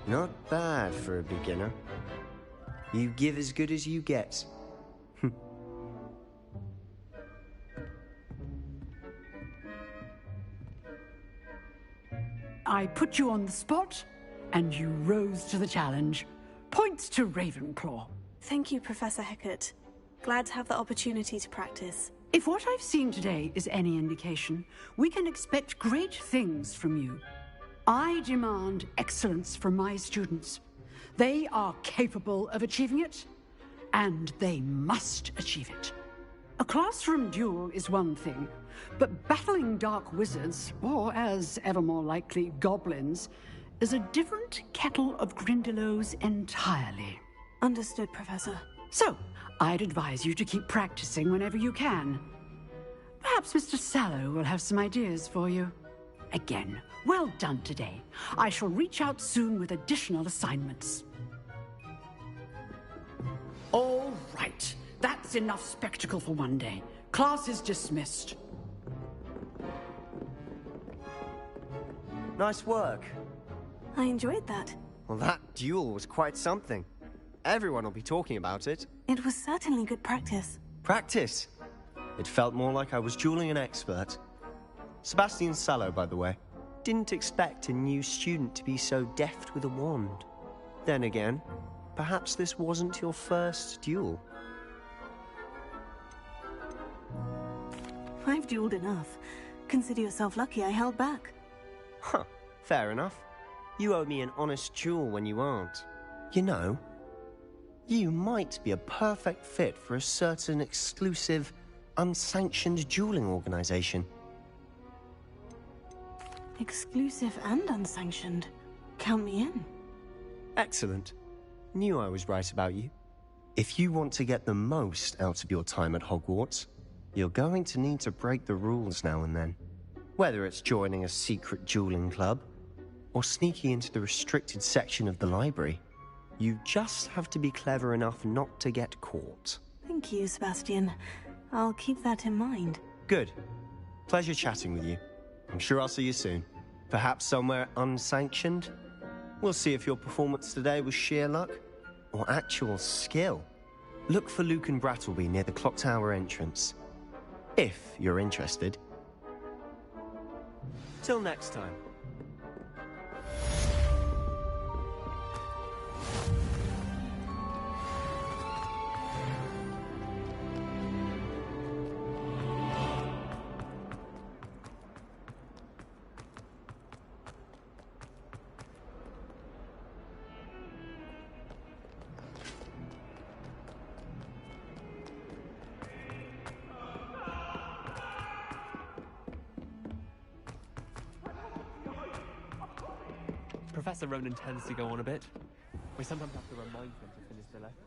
Not bad for a beginner. You give as good as you get. I put you on the spot, and you rose to the challenge. Points to Ravenclaw. Thank you, Professor Hecat. Glad to have the opportunity to practice. If what I've seen today is any indication, we can expect great things from you. I demand excellence from my students. They are capable of achieving it, and they must achieve it. A classroom duel is one thing, but battling dark wizards, or as ever more likely, goblins, is a different kettle of Grindylows entirely. Understood, Professor. So, I'd advise you to keep practicing whenever you can. Perhaps Mr. Sallow will have some ideas for you. Again, well done today. I shall reach out soon with additional assignments. All right. That's enough spectacle for one day. Class is dismissed. Nice work. I enjoyed that. Well, that duel was quite something. Everyone will be talking about it. It was certainly good practice. Practice? It felt more like I was dueling an expert. Sebastian Sallow, by the way. Didn't expect a new student to be so deft with a wand. Then again, perhaps this wasn't your first duel. I've dueled enough. Consider yourself lucky I held back. Huh, fair enough. You owe me an honest duel when you aren't. You know, you might be a perfect fit for a certain exclusive unsanctioned dueling organization. Exclusive and unsanctioned. Count me in. Excellent. Knew I was right about you. If you want to get the most out of your time at Hogwarts, you're going to need to break the rules now and then. Whether it's joining a secret dueling club, or sneaking into the restricted section of the library, you just have to be clever enough not to get caught. Thank you, Sebastian. I'll keep that in mind. Good. Pleasure chatting with you. I'm sure I'll see you soon. Perhaps somewhere unsanctioned? We'll see if your performance today was sheer luck or actual skill. Look for Luke and Brattleby near the clock tower entrance, if you're interested. Till next time. Professor Ronan tends to go on a bit. We sometimes have to remind him to finish the lesson.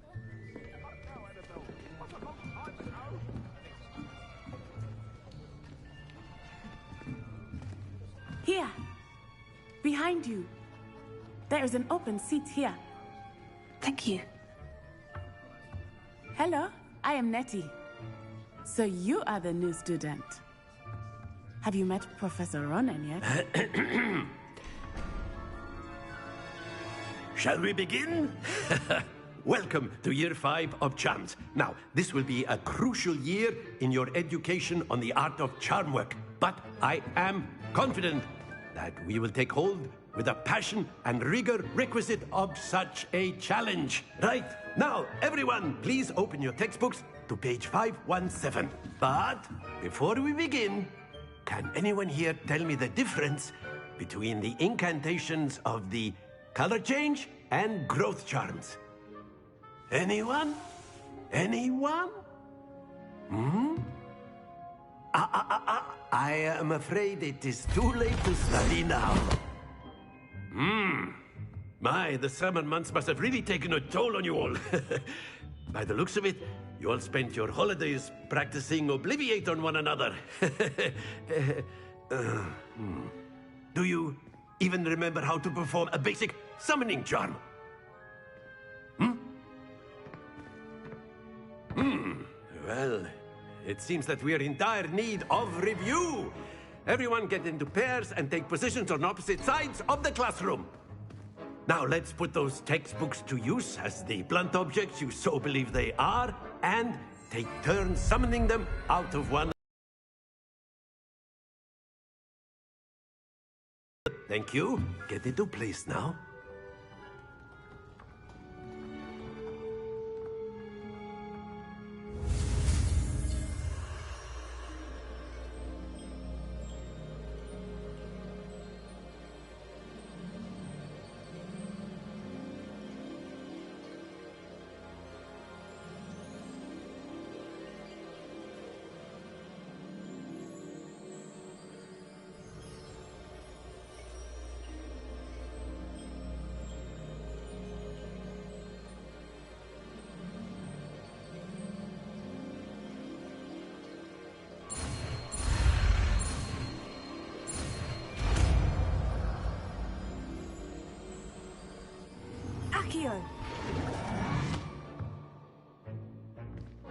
Here! Behind you! There is an open seat here. Thank you. Hello, I am Nettie. So you are the new student. Have you met Professor Ronan yet? Shall we begin? Welcome to Year 5 of Charms. Now, this will be a crucial year in your education on the art of charm work. But I am confident that we will take hold with the passion and rigor requisite of such a challenge. Right, now, everyone, please open your textbooks to page 517. But before we begin, can anyone here tell me the difference between the incantations of the color change and growth charms? Anyone? Anyone? I am afraid it is too late to study now. My, the summer months must have really taken a toll on you all. By the looks of it, you all spent your holidays practicing Obliviate on one another. Do you even remember how to perform a basic summoning charm? Well, it seems that we are in dire need of review. Everyone get into pairs and take positions on opposite sides of the classroom. Now let's put those textbooks to use as the blunt objects you so believe they are, and take turns summoning them out of one. Thank you. Get into place now.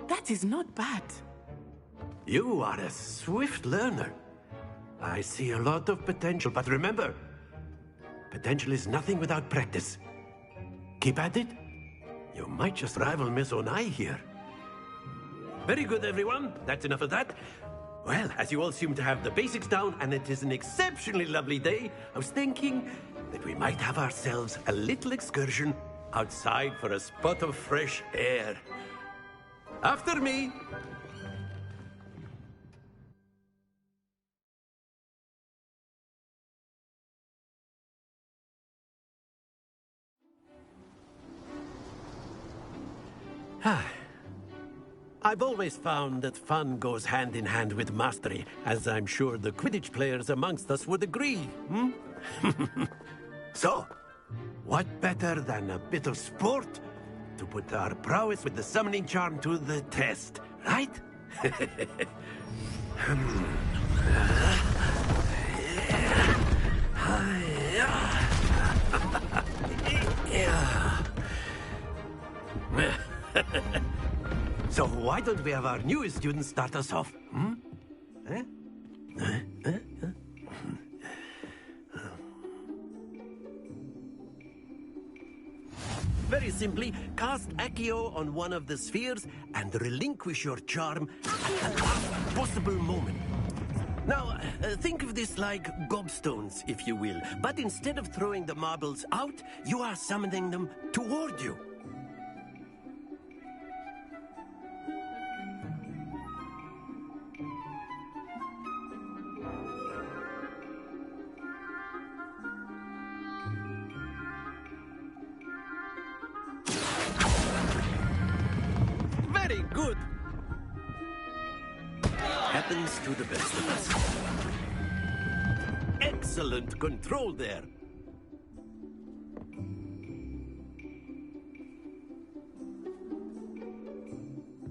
That is not bad. You are a swift learner. I see a lot of potential, but remember, potential is nothing without practice. Keep at it. You might just rival Miss Onai here. Very good, everyone. That's enough of that. Well, as you all seem to have the basics down, and it is an exceptionally lovely day, I was thinking that we might have ourselves a little excursion outside for a spot of fresh air. After me. I've always found that fun goes hand in hand with mastery, as I'm sure the Quidditch players amongst us would agree, hmm? So, what better than a bit of sport to put our prowess with the summoning charm to the test, right? So why don't we have our newest student start us off? Hmm? Very simply, cast Accio on one of the spheres and relinquish your charm at the last possible moment. Now, think of this like gobstones, if you will. But instead of throwing the marbles out, you are summoning them toward you. Very good. Happens to the best of us. Excellent control there.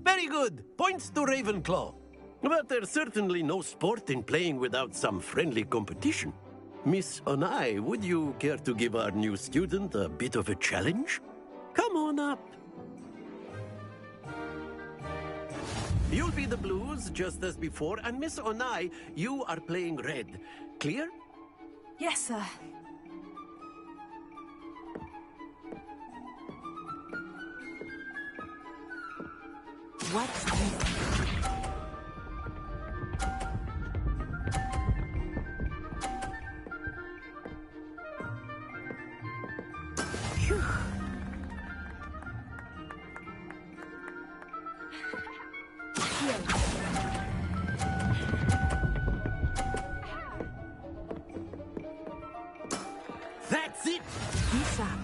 Very good. Points to Ravenclaw. But there's certainly no sport in playing without some friendly competition. Miss Onai, would you care to give our new student a bit of a challenge? Come on up. You'll be the blues, just as before, and Miss Onai, you are playing red. Clear? Yes, sir. What's this? Phew. That's it! Bishop.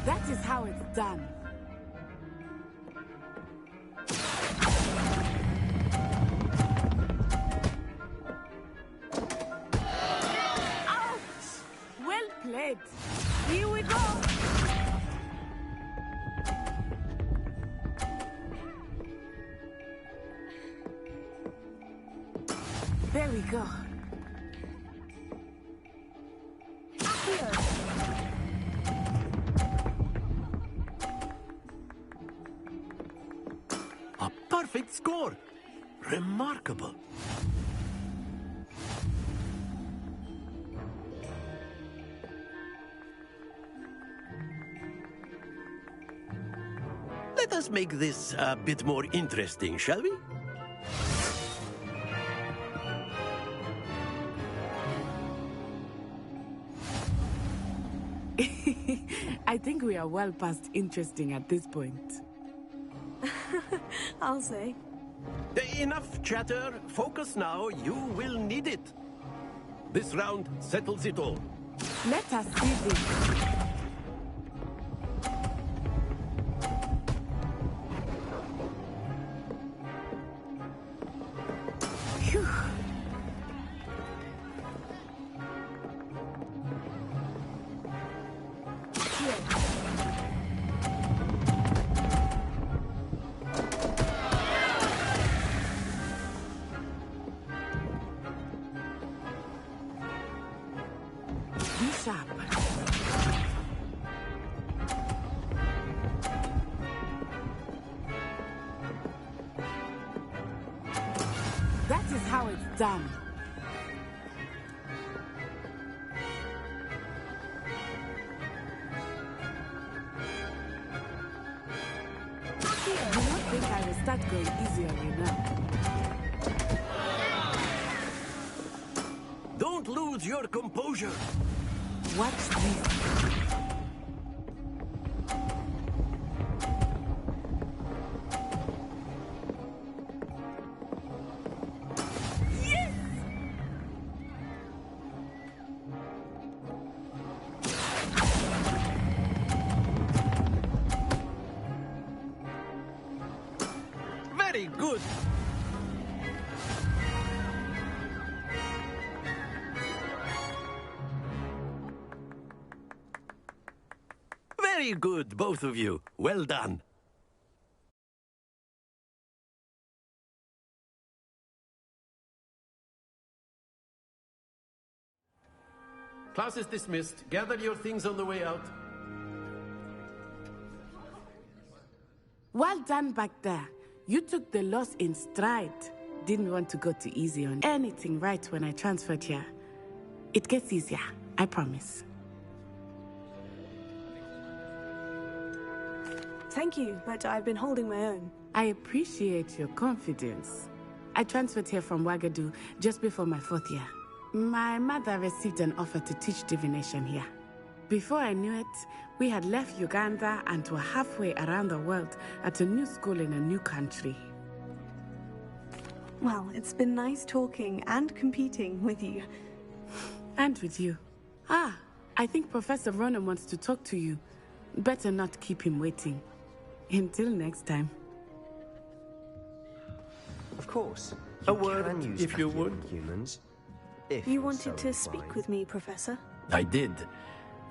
That is how it's done. Ouch! Well played. Here we go. There we go. Here. A perfect score. Remarkable. Let us make this a bit more interesting, shall we? I think we are well past interesting at this point. I'll say. Enough chatter. Focus now. You will need it. This round settles it all. Let us see this. Phew. Bishop. That is how it's done. Do not think I will start going easy on you now. Don't lose your composure. Watch this. Very good, both of you. Well done. Class is dismissed. Gather your things on the way out. Well done back there. You took the loss in stride. Didn't want to go too easy on anything right when I transferred here. It gets easier, I promise. Thank you, but I've been holding my own. I appreciate your confidence. I transferred here from Wagadu just before my 4th year. My mother received an offer to teach divination here. Before I knew it, we had left Uganda and were halfway around the world at a new school in a new country. Well, it's been nice talking and competing with you. And with you. Ah, I think Professor Ronan wants to talk to you. Better not keep him waiting. Until next time. Of course. A word, if you would. Humans. You wanted to speak with me, Professor? I did.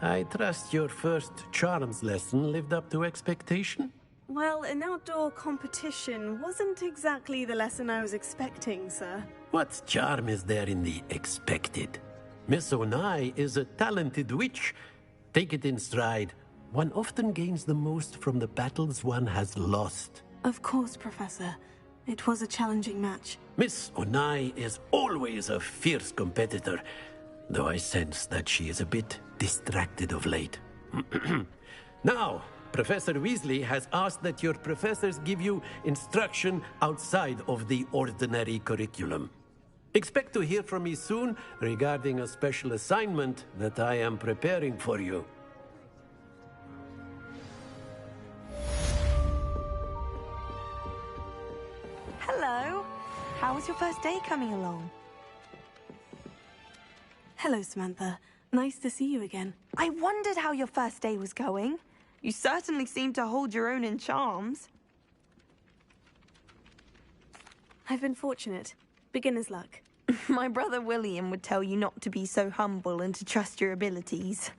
I trust your first charms lesson lived up to expectation? Well, an outdoor competition wasn't exactly the lesson I was expecting, sir. What charm is there in the expected? Miss Onai is a talented witch. Take it in stride. One often gains the most from the battles one has lost. Of course, Professor. It was a challenging match. Miss Onai is always a fierce competitor, though I sense that she is a bit distracted of late. Now, Professor Weasley has asked that your professors give you instruction outside of the ordinary curriculum. Expect to hear from me soon regarding a special assignment that I am preparing for you. Hello. How was your first day coming along? Hello, Samantha. Nice to see you again. I wondered how your first day was going. You certainly seem to hold your own in charms. I've been fortunate. Beginner's luck. My brother William would tell you not to be so humble and to trust your abilities.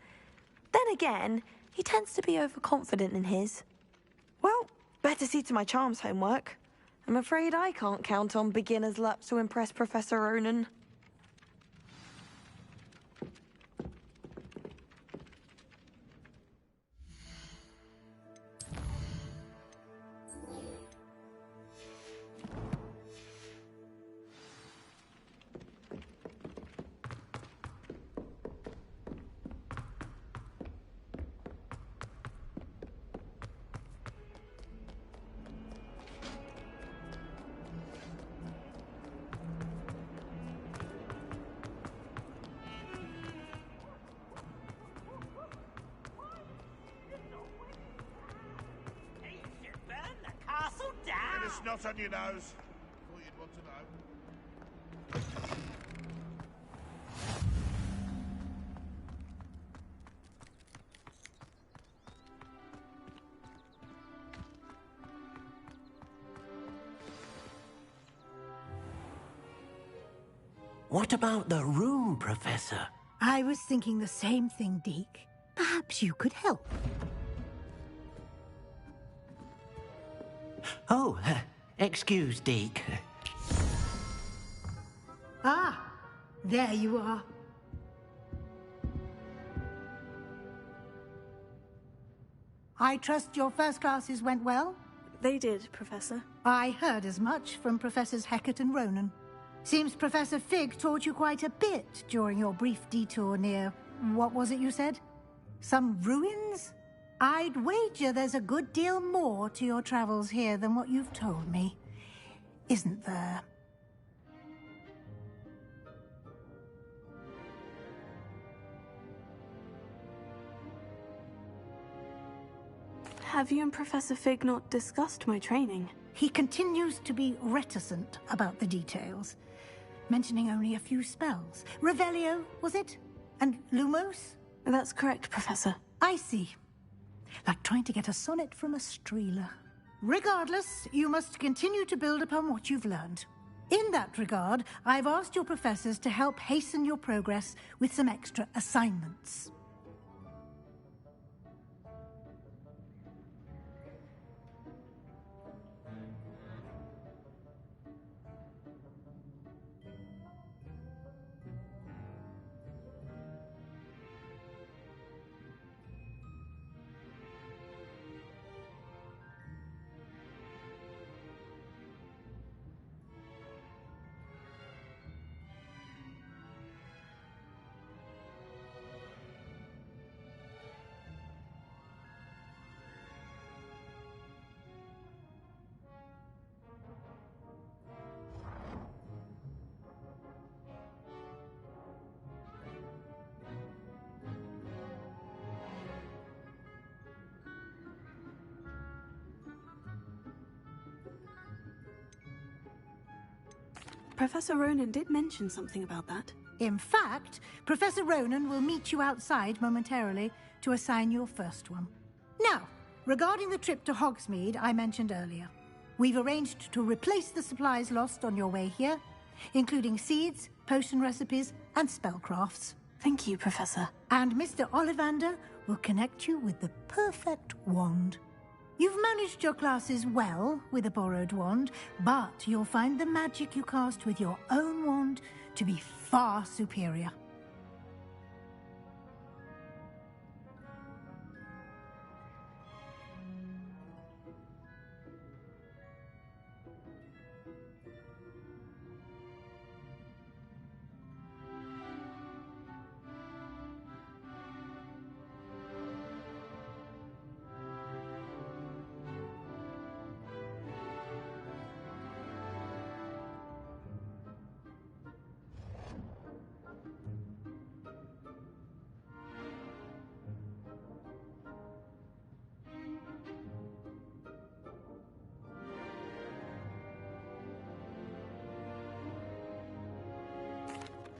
Then again, he tends to be overconfident in his. Well, better see to my charms homework. I'm afraid I can't count on beginner's luck to impress Professor Ronan. Snot on your nose. Thought you'd want to know. What about the room, Professor? I was thinking the same thing, Deke. Perhaps you could help. Oh, excuse, Deke. Ah, there you are. I trust your first classes went well? They did, Professor. I heard as much from Professors Hecat and Ronan. Seems Professor Fig taught you quite a bit during your brief detour near... what was it you said? Some ruins? I'd wager there's a good deal more to your travels here than what you've told me. Isn't there? Have you and Professor Fig not discussed my training? He continues to be reticent about the details, mentioning only a few spells. Revelio, was it? And Lumos? That's correct, Professor. I see. Like trying to get a sonnet from a streeler. Regardless, you must continue to build upon what you've learned. In that regard, I've asked your professors to help hasten your progress with some extra assignments. Professor Ronan did mention something about that. In fact, Professor Ronan will meet you outside momentarily to assign your first one. Now, regarding the trip to Hogsmeade I mentioned earlier, we've arranged to replace the supplies lost on your way here, including seeds, potion recipes, and spellcrafts. Thank you, Professor. And Mr. Ollivander will connect you with the perfect wand. You've managed your classes well with a borrowed wand, but you'll find the magic you cast with your own wand to be far superior.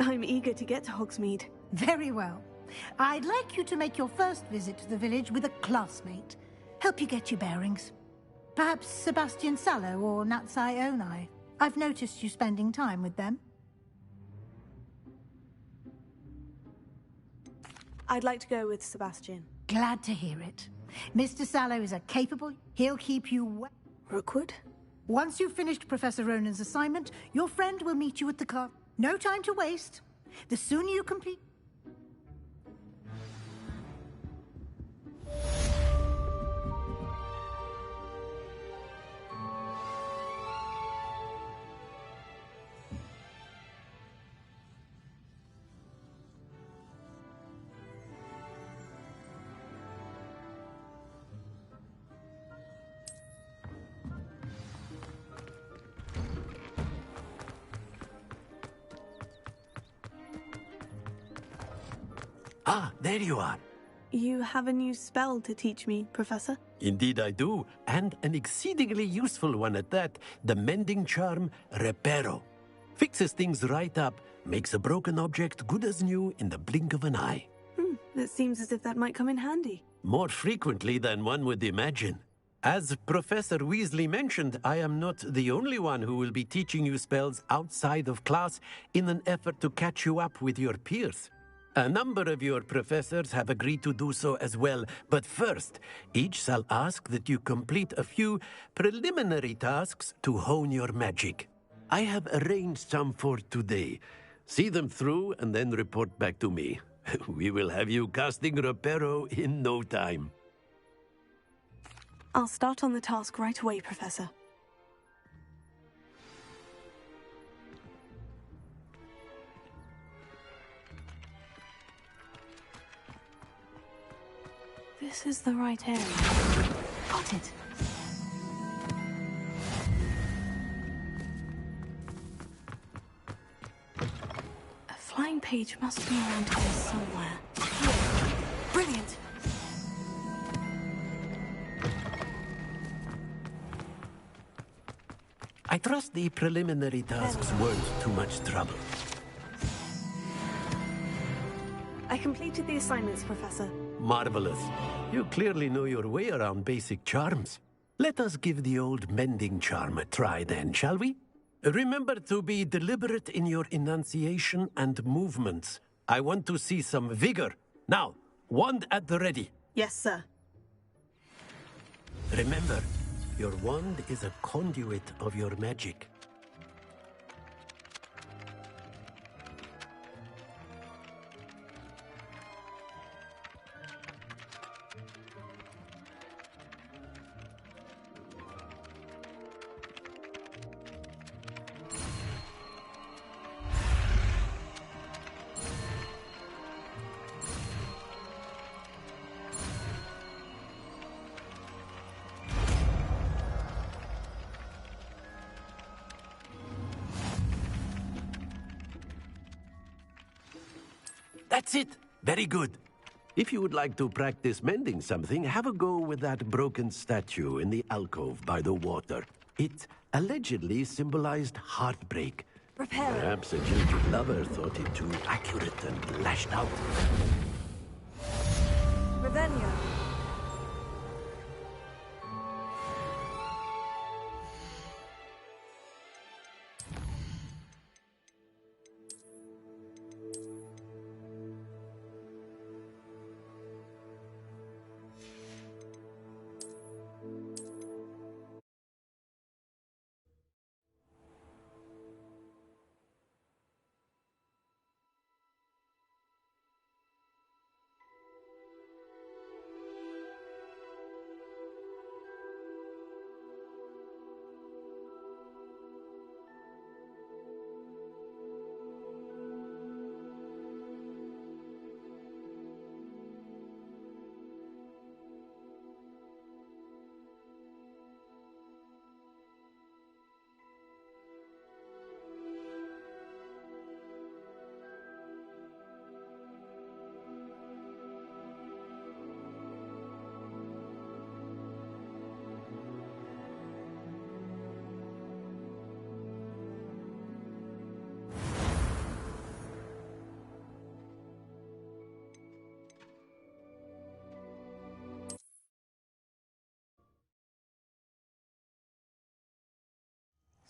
I'm eager to get to Hogsmeade. Very well. I'd like you to make your first visit to the village with a classmate. Help you get your bearings. Perhaps Sebastian Sallow or Natsai Onai. I've noticed you spending time with them. I'd like to go with Sebastian. Glad to hear it. Mr. Sallow is a capable... He'll keep you well. Rookwood? Once you've finished Professor Ronan's assignment, your friend will meet you at the car. No time to waste. The sooner you complete... Ah, there you are. You have a new spell to teach me, Professor? Indeed I do, and an exceedingly useful one at that, the mending charm Reparo. Fixes things right up, makes a broken object good as new in the blink of an eye. It seems as if that might come in handy. More frequently than one would imagine. As Professor Weasley mentioned, I am not the only one who will be teaching you spells outside of class in an effort to catch you up with your peers. A number of your professors have agreed to do so as well, but first, each shall ask that you complete a few preliminary tasks to hone your magic. I have arranged some for today. See them through and then report back to me. We will have you casting Reparo in no time. I'll start on the task right away, Professor. This is the right area. Got it. A flying page must be around here somewhere. Here. Brilliant! I trust the preliminary tasks weren't too much trouble. I completed the assignments, Professor. Marvelous. You clearly know your way around basic charms. Let us give the old mending charm a try then, shall we? Remember to be deliberate in your enunciation and movements. I want to see some vigor. Now, wand at the ready. Yes, sir. Remember, your wand is a conduit of your magic. That's it. Very good. If you would like to practice mending something, have a go with that broken statue in the alcove by the water. It allegedly symbolized heartbreak. Repair it. Perhaps a jilted lover thought it too accurate and lashed out. Ravenna.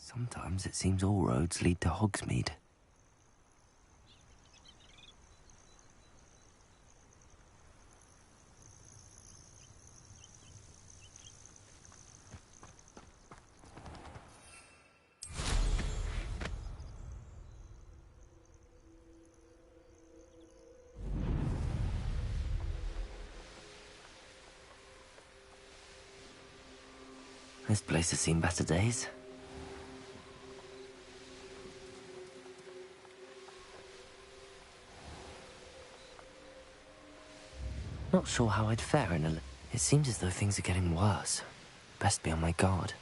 Sometimes it seems all roads lead to Hogsmeade. This place has seen better days. Not sure how I'd fare in a... It seems as though things are getting worse. Best be on my guard.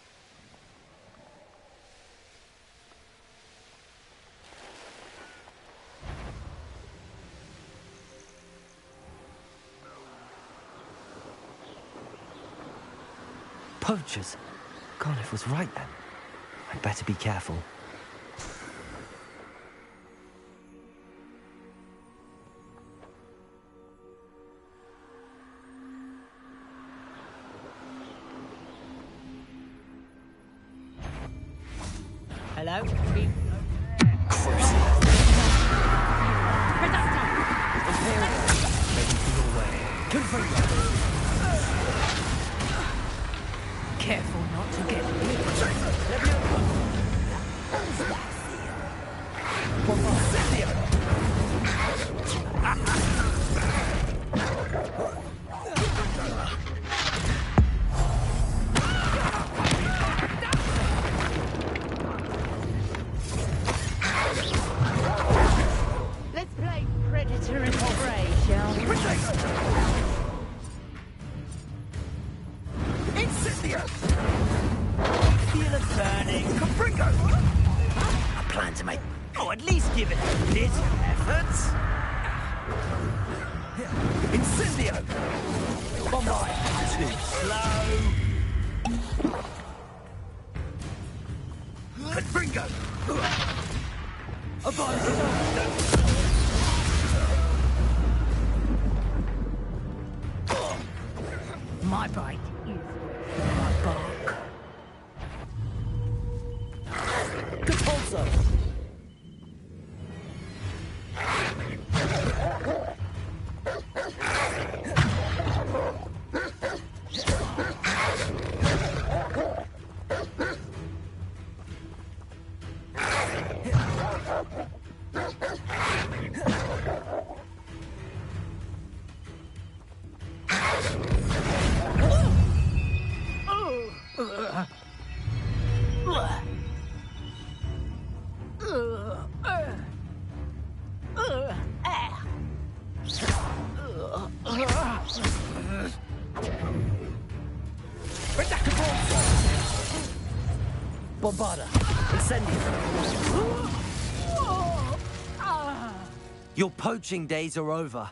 Poachers! Carniff was right then. I'd better be careful. Hello? Careful not to get Let's play Predator and Prey, shall we? Incendio! Feel it burning. Capringo! I plan to make... Oh, at least give it a bit of effort. Incendio! Bombard! Too slow. Capringo! My bite is my bark. Compulso! Bombarda! Incendio! Your poaching days are over.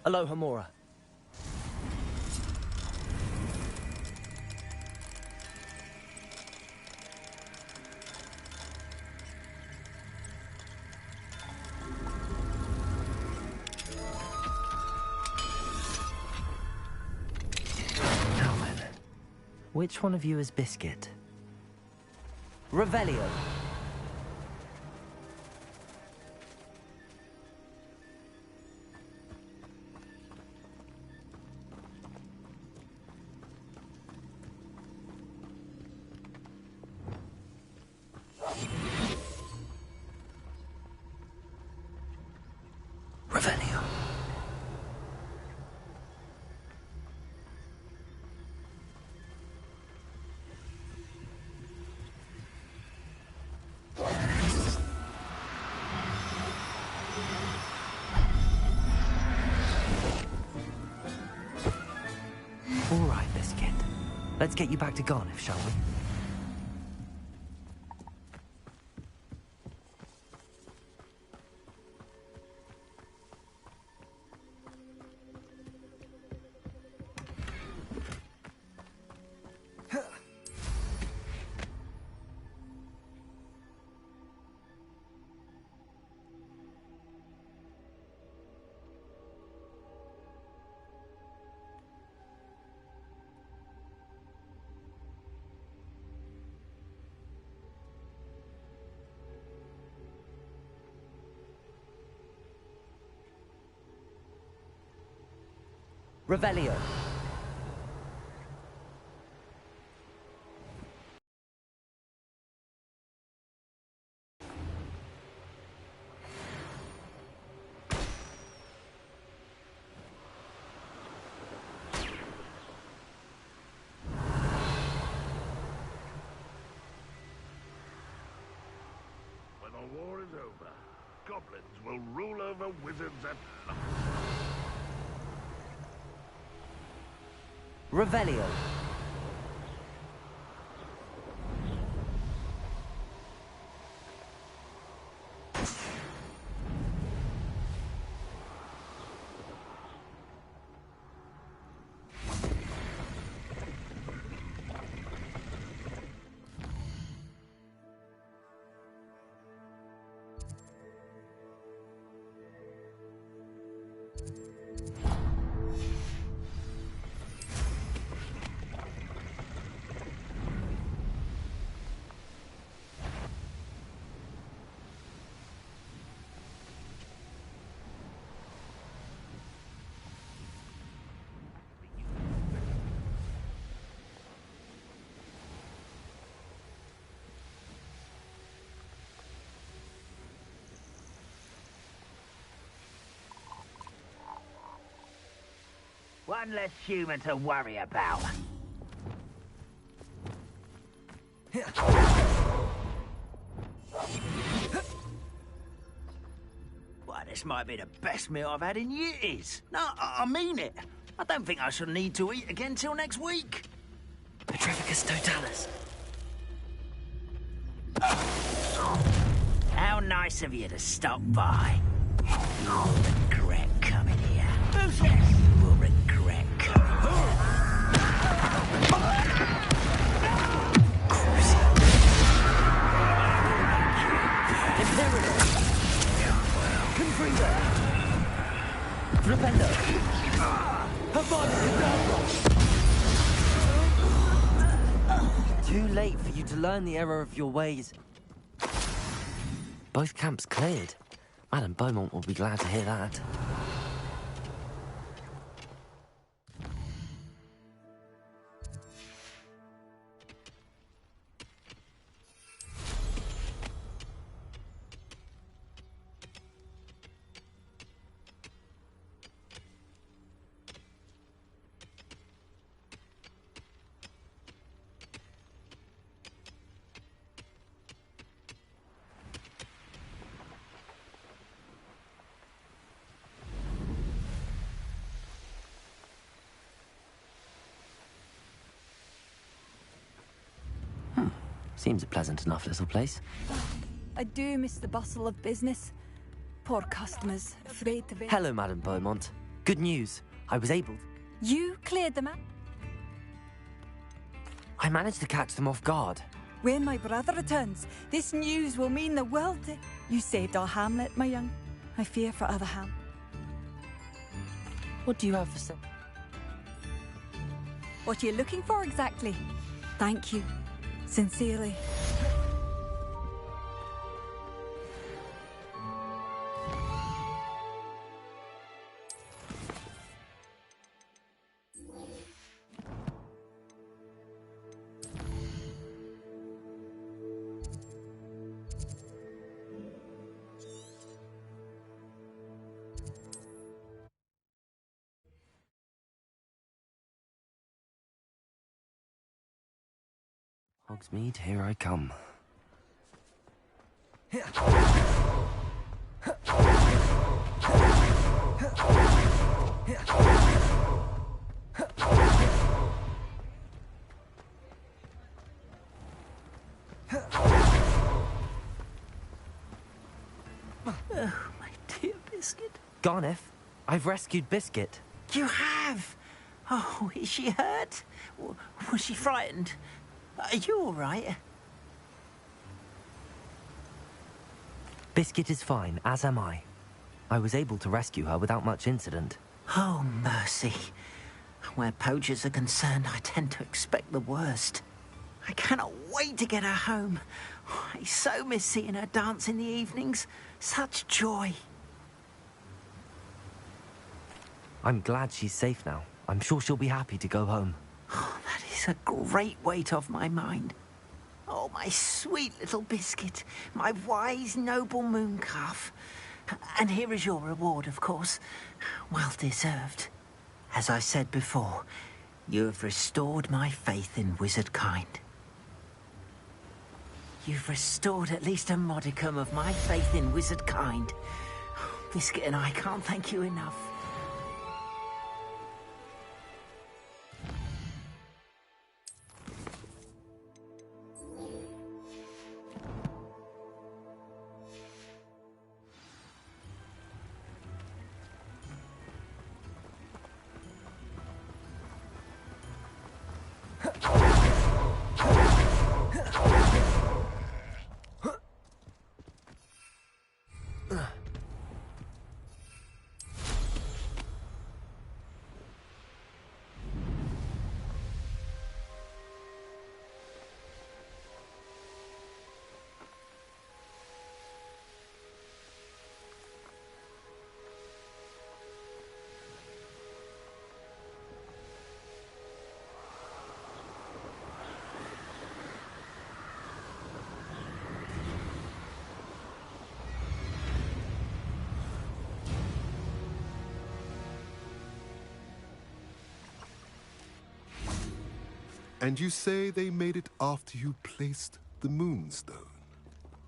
Aloha Mora. Which one of you is Biscuit? Revelio. Revelio. All right, Biscuit. Let's get you back to Garniff, shall we? Revelio. When the war is over, goblins will rule over wizards at last. Revelio. One less human to worry about. Well, this might be the best meal I've had in years. No, I mean it. I don't think I shall need to eat again till next week. Petrificus totalis. How nice of you to stop by. You will regret coming here. Who's this? You will regret coming here. Imperator. Confringo. Rependo. Too late for you to learn the error of your ways. Both camps cleared. Madame Beaumont will be glad to hear that. Seems a pleasant enough little place. I do miss the bustle of business. Poor customers, afraid to... Hello, Madame Beaumont. good news. I was able... You cleared them out? I managed to catch them off guard. When my brother returns, this news will mean the world to... You saved our hamlet, my young. I fear for other ham. What do you have for sale? What are you looking for exactly? Thank you. Sincerely. Hogsmeade, here I come. Oh, my dear Biscuit. Garneth, I've rescued Biscuit. You have? Oh, is she hurt? Was she frightened? Are you all right? Biscuit is fine, as am I. I was able to rescue her without much incident. Oh, mercy. Where poachers are concerned, I tend to expect the worst. I cannot wait to get her home. I so miss seeing her dance in the evenings. Such joy. I'm glad she's safe now. I'm sure she'll be happy to go home. Oh, that is a great weight off my mind. Oh, my sweet little Biscuit, my wise, noble moon calf. And here is your reward, of course. Well deserved. As I said before, you have restored my faith in wizard kind. You've restored at least a modicum of my faith in wizard kind. Biscuit and I can't thank you enough. And you say they made it after you placed the Moonstone?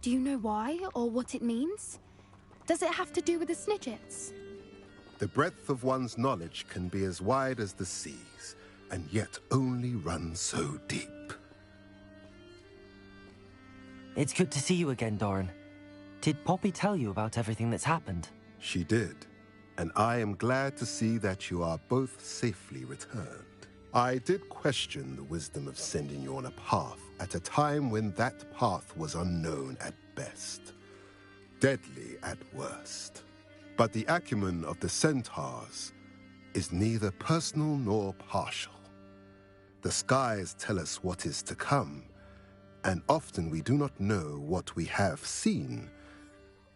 Do you know why or what it means? Does it have to do with the Snidgets? The breadth of one's knowledge can be as wide as the seas, and yet only run so deep. It's good to see you again, Doran. Did Poppy tell you about everything that's happened? She did, and I am glad to see that you are both safely returned. I did question the wisdom of sending you on a path at a time when that path was unknown at best, deadly at worst. But the acumen of the centaurs is neither personal nor partial. The skies tell us what is to come, and often we do not know what we have seen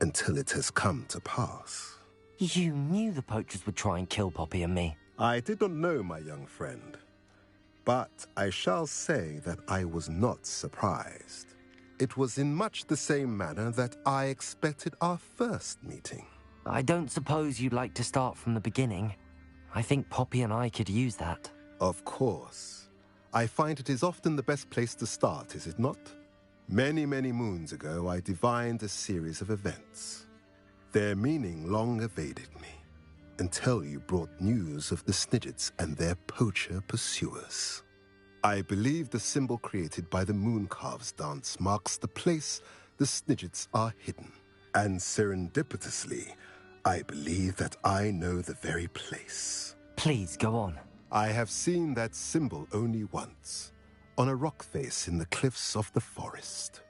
until it has come to pass. You knew the poachers would try and kill Poppy and me. I did not know, my young friend. But I shall say that I was not surprised. It was in much the same manner that I expected our first meeting. I don't suppose you'd like to start from the beginning. I think Poppy and I could use that. Of course. I find it is often the best place to start, is it not? Many, many moons ago, I divined a series of events. Their meaning long evaded me, until you brought news of the Snidgets and their poacher pursuers. I believe the symbol created by the Mooncalves dance marks the place the Snidgets are hidden. And serendipitously, I believe that I know the very place. Please, go on. I have seen that symbol only once, on a rock face in the cliffs of the forest.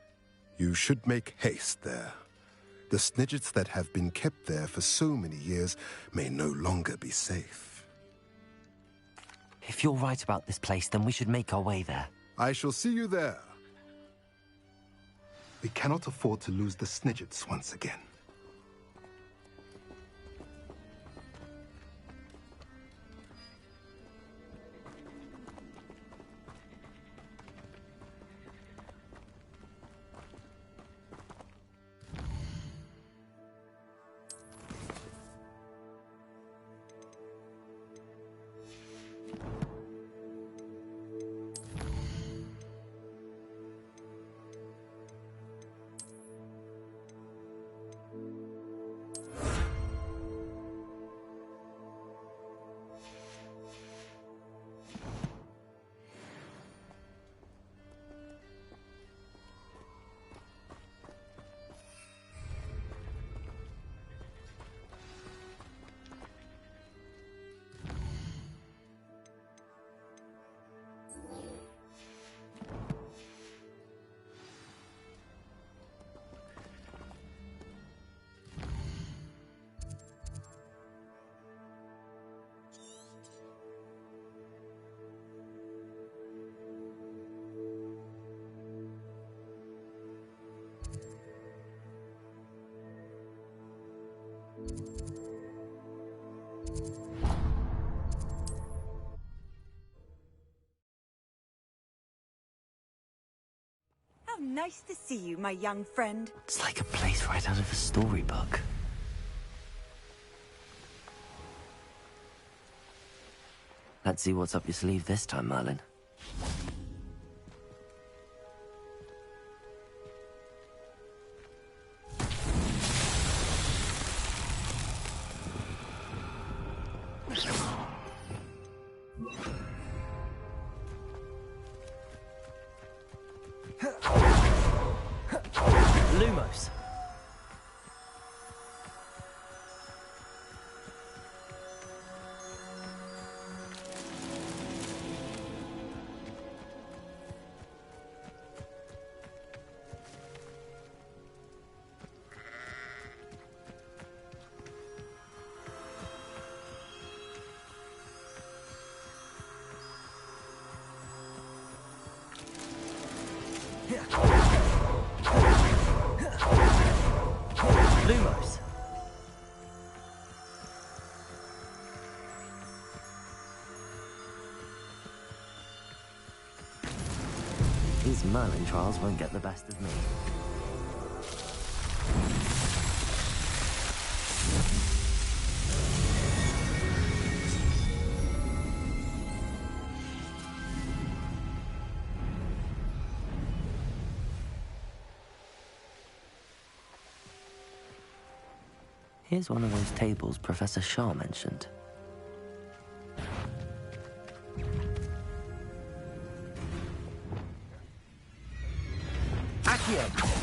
You should make haste there. The Snidgets that have been kept there for so many years may no longer be safe. If you're right about this place, then we should make our way there. I shall see you there. We cannot afford to lose the Snidgets once again. How nice to see you, my young friend. It's like a place right out of a storybook. Let's see what's up your sleeve this time, Merlin. Lumos. Lumos. These Merlin trials won't get the best of me. Here's one of those tables Professor Shah mentioned. Accio!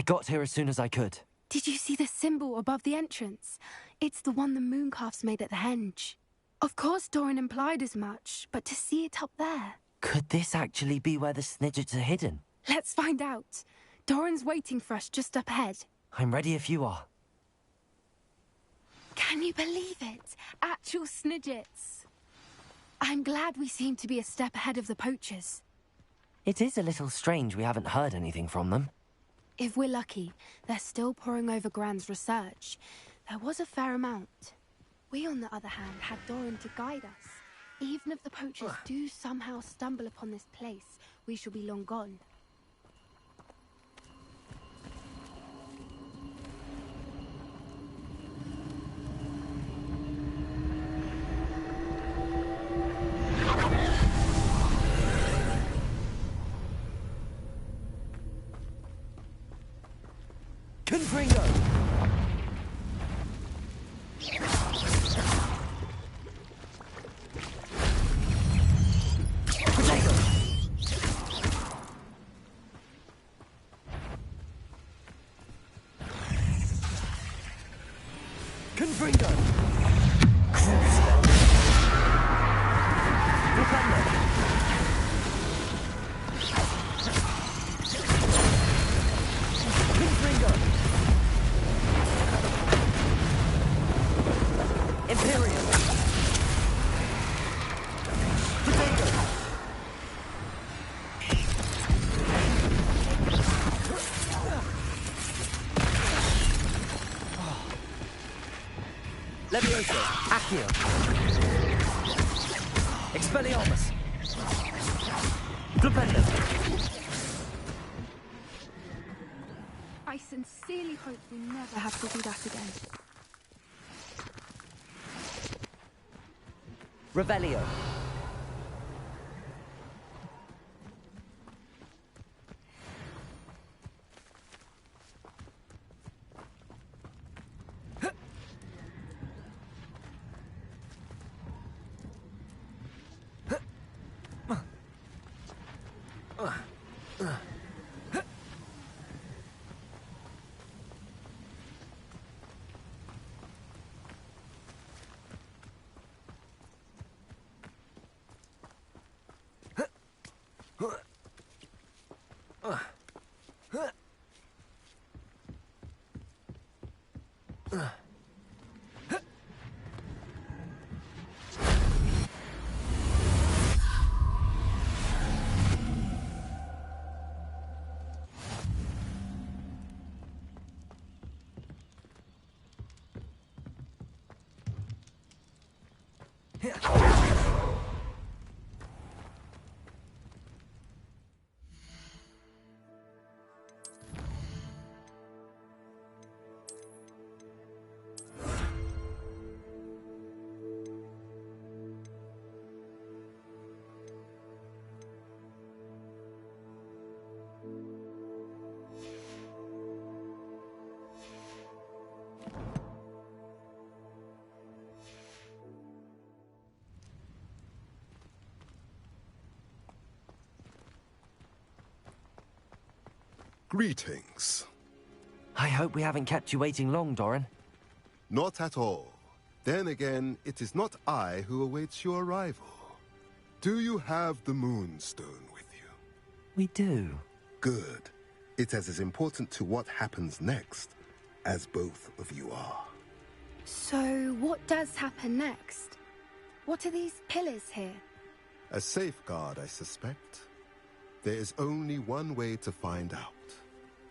got here as soon as I could. Did you see the symbol above the entrance? It's the one the mooncalfs made at the henge. Of course Doran implied as much, but to see it up there... Could this actually be where the Snidgets are hidden? Let's find out. Doran's waiting for us just up ahead. I'm ready if you are. Can you believe it? Actual Snidgets. I'm glad we seem to be a step ahead of the poachers. It is a little strange we haven't heard anything from them. If we're lucky, they're still poring over Gran's research. There was a fair amount. We, on the other hand, had Doran to guide us. Even if the poachers do somehow stumble upon this place, we shall be long gone. Confringo! Confringo! Levioso, Accio, Expelliarmus, Flipendo. I sincerely hope we never have to do that again. Revelio. Greetings. I hope we haven't kept you waiting long, Doran. Not at all. Then again, it is not I who awaits your arrival. Do you have the Moonstone with you? We do. Good. It is as important to what happens next as both of you are. So, what does happen next? What are these pillars here? A safeguard, I suspect. There is only one way to find out.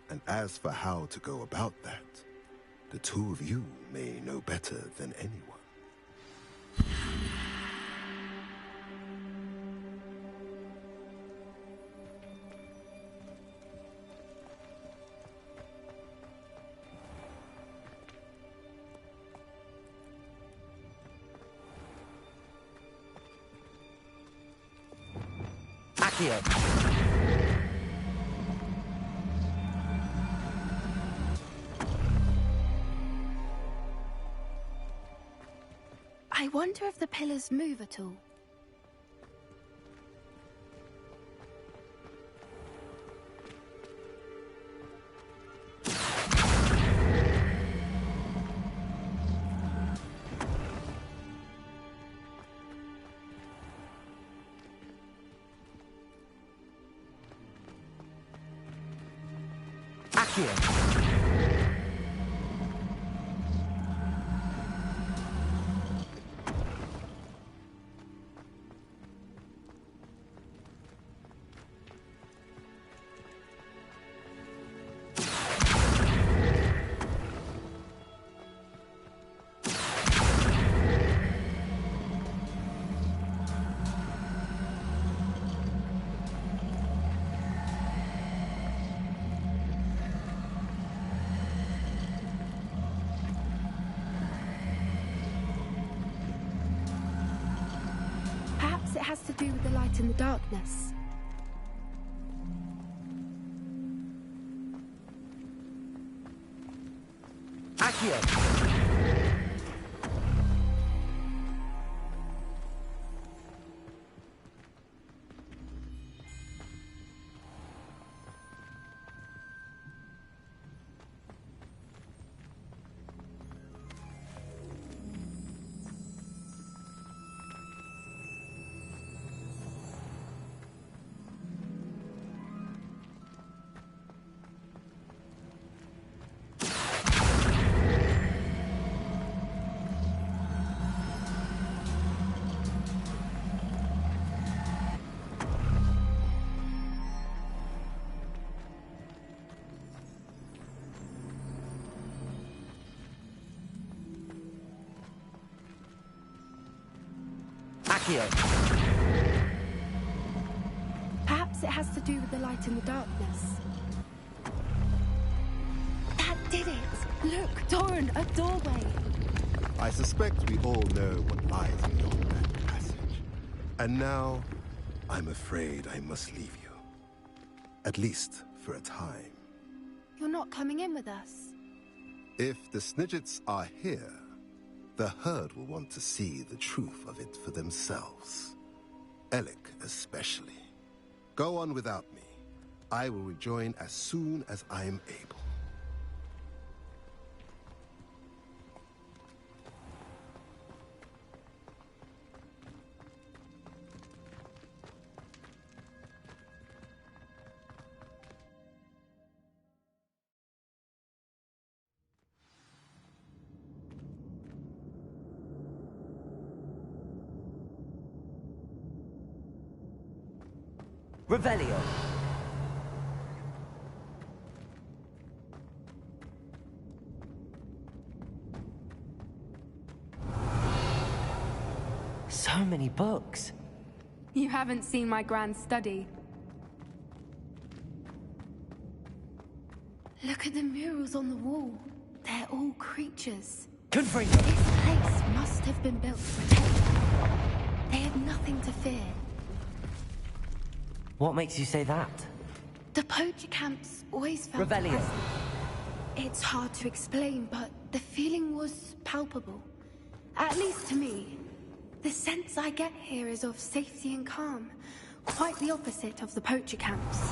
And as for how to go about that, the two of you may know better than anyone. Accio. I wonder if the pillars move at all. Accio. Perhaps it has to do with the light in the darkness. Accio. Accio. Perhaps it has to do with the light in the darkness. That did it! Look, Doran, a doorway! I suspect we all know what lies beyond that passage. And now, I'm afraid I must leave you. At least for a time. You're not coming in with us. If the Snidgets are here, the herd will want to see the truth of it for themselves. Alec especially. Go on without me. I will rejoin as soon as I am able. Revelio. So many books. You haven't seen my grand study. Look at the murals on the wall. They're all creatures. Confringo. This place must have been built to protect them. They had nothing to fear. What makes you say that? The poacher camps always felt Revelio. present. It's hard to explain, but the feeling was palpable. At least to me. The sense I get here is of safety and calm. Quite the opposite of the poacher camps.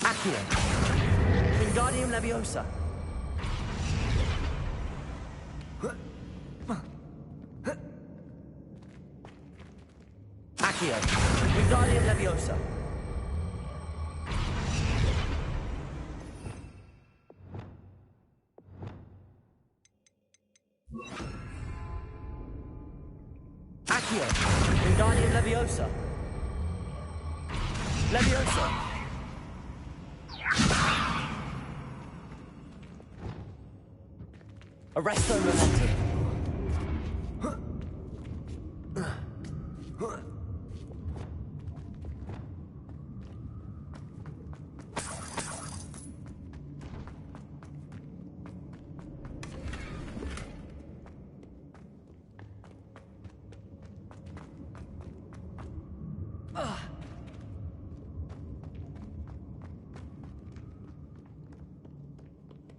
Accio. Wingardium Leviosa. Accio. Wingardium Leviosa. Accio. Wingardium Leviosa. Leviosa. Arresto Momentum.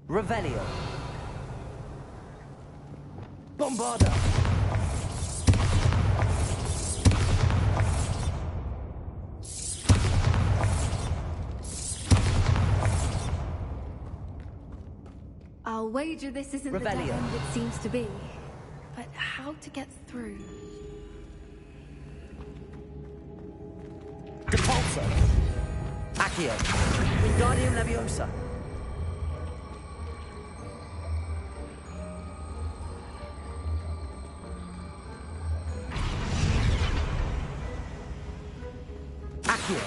Revelio. Bombarda. I'll wager this isn't the dead Revelio. end it seems to be. But how to get through? Depulso. Accio. Wingardium Leviosa. Accio.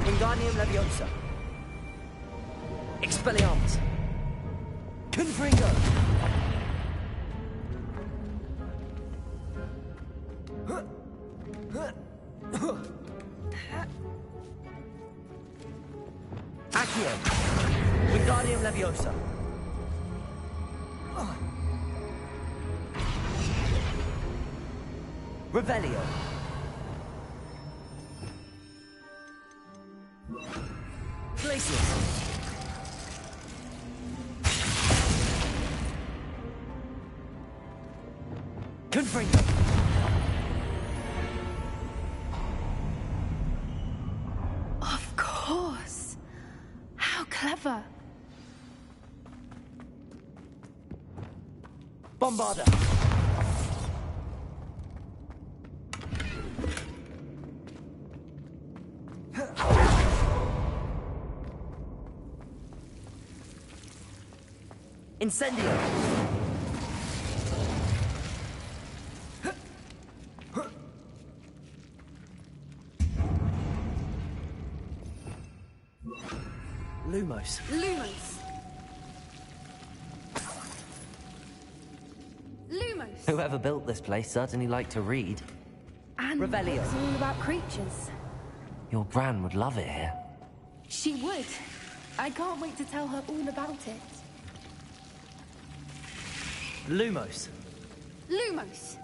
Wingardium Leviosa. Expelliarmus. Confringo. Accio. Wingardium Leviosa. Revelio. Glacius. Confringo. Of course. How clever. Bombarda. Incendio. Lumos. Lumos. Lumos. Whoever built this place certainly liked to read. And Revelio. it's all about creatures. Your Gran would love it here. She would. I can't wait to tell her all about it. Lumos. Lumos.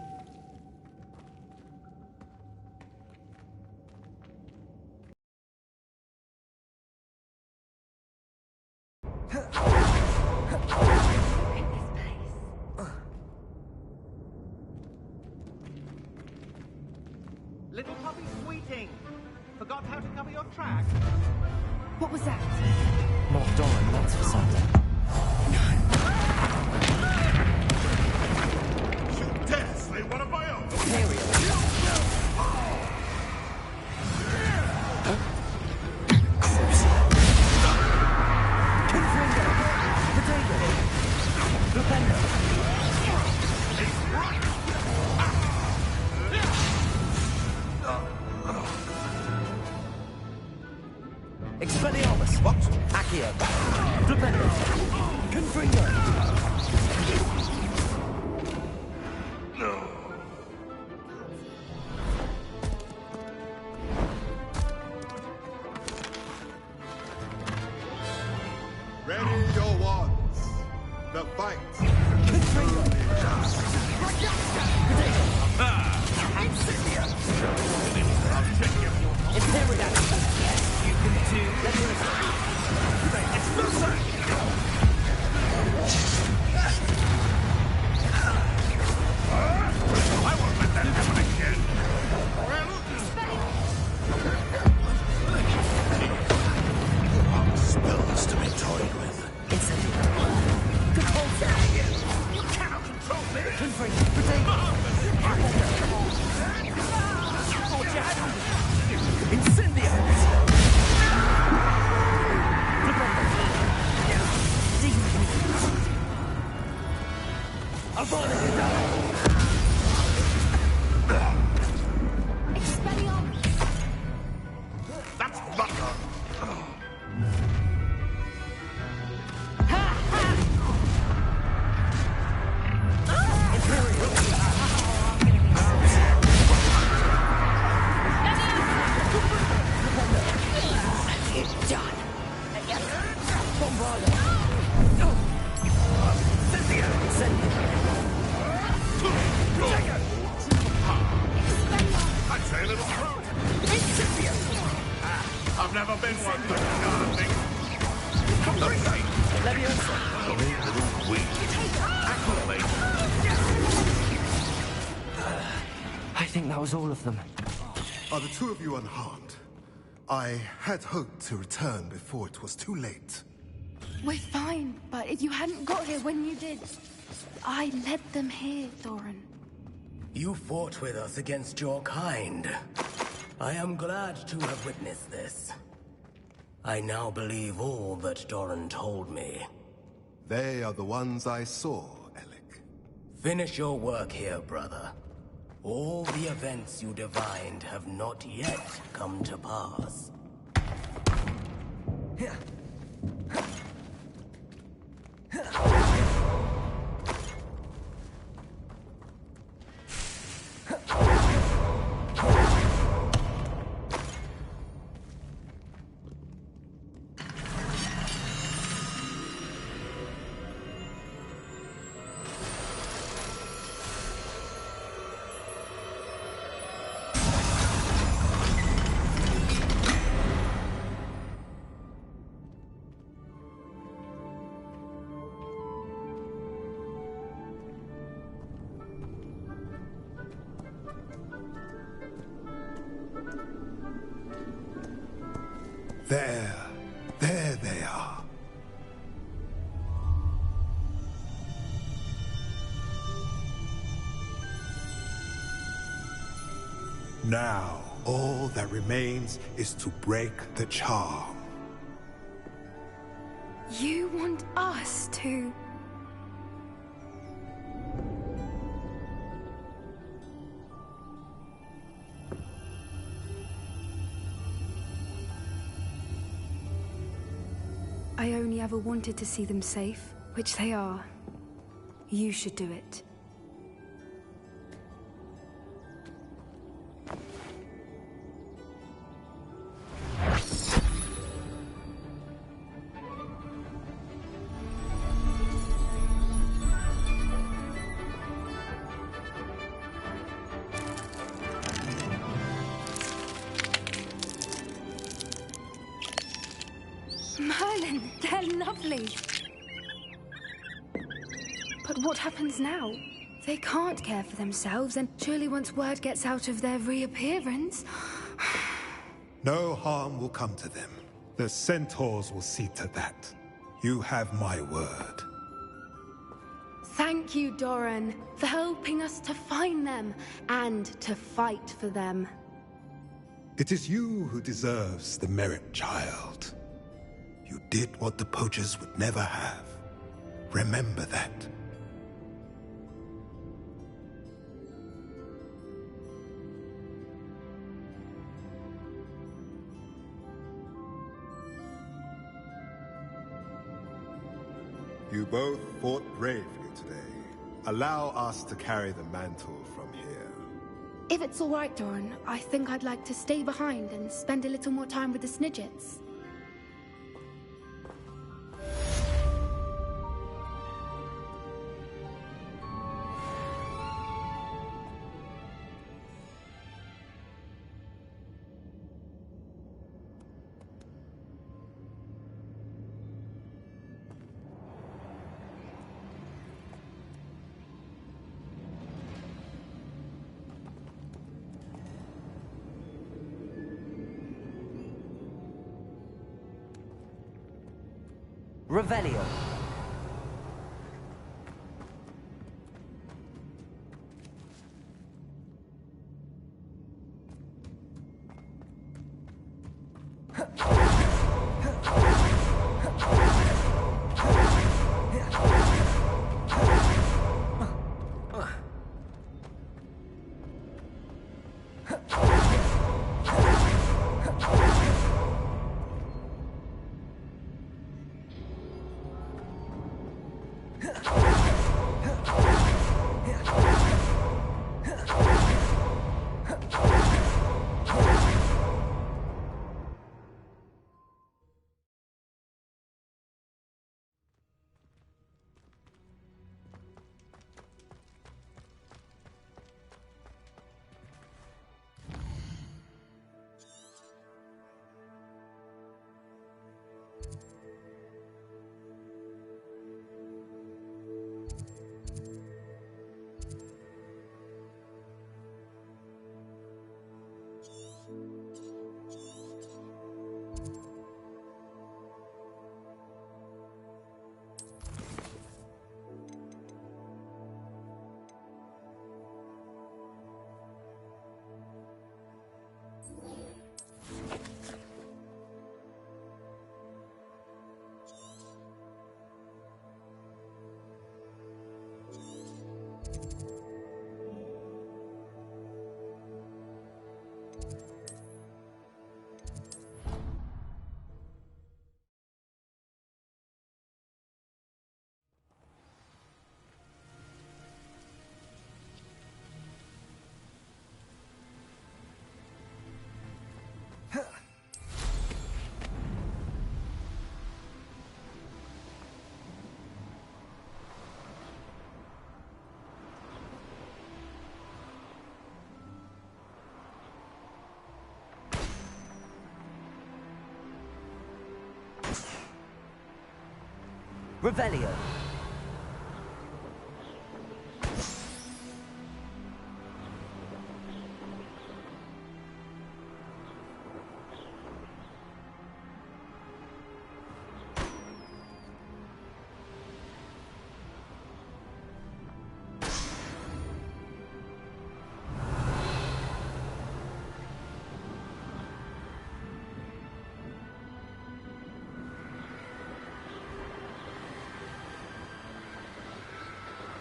Little puppy sweeting. Forgot how to cover your track. What was that? Not Doran, that's for certain. You dare slay one of my own! Expelliarmus. What? Accio. Flipendo. Confringo. Ready your wands. The fight. Spells to be toyed with. You cannot control me! That's luck! I'd say a little rude. I've never been one for gardening. Leviosa. Little weed. I think that was all of them. Are the two of you unharmed? I had hoped to return before it was too late. We're fine, but if you hadn't got here when you did, I led them here, Doran. You fought with us against your kind. I am glad to have witnessed this. I now believe all that Doran told me. They are the ones I saw, Alec. Finish your work here, brother. All the events you divined have not yet come to pass. There they are. Now, all that remains is to break the charm. You want us to... I only ever wanted to see them safe, which they are. You should do it. Merlin, they're lovely. But what happens now? They can't care for themselves, and surely once word gets out of their reappearance... No harm will come to them. The centaurs will see to that. You have my word. Thank you, Doran, for helping us to find them and to fight for them. It is you who deserves the merit, child. You did what the poachers would never have. Remember that. You both fought bravely today. Allow us to carry the mantle from here. If it's all right, Doran, I think I'd like to stay behind and spend a little more time with the Snidgets. Revelio. Revelio.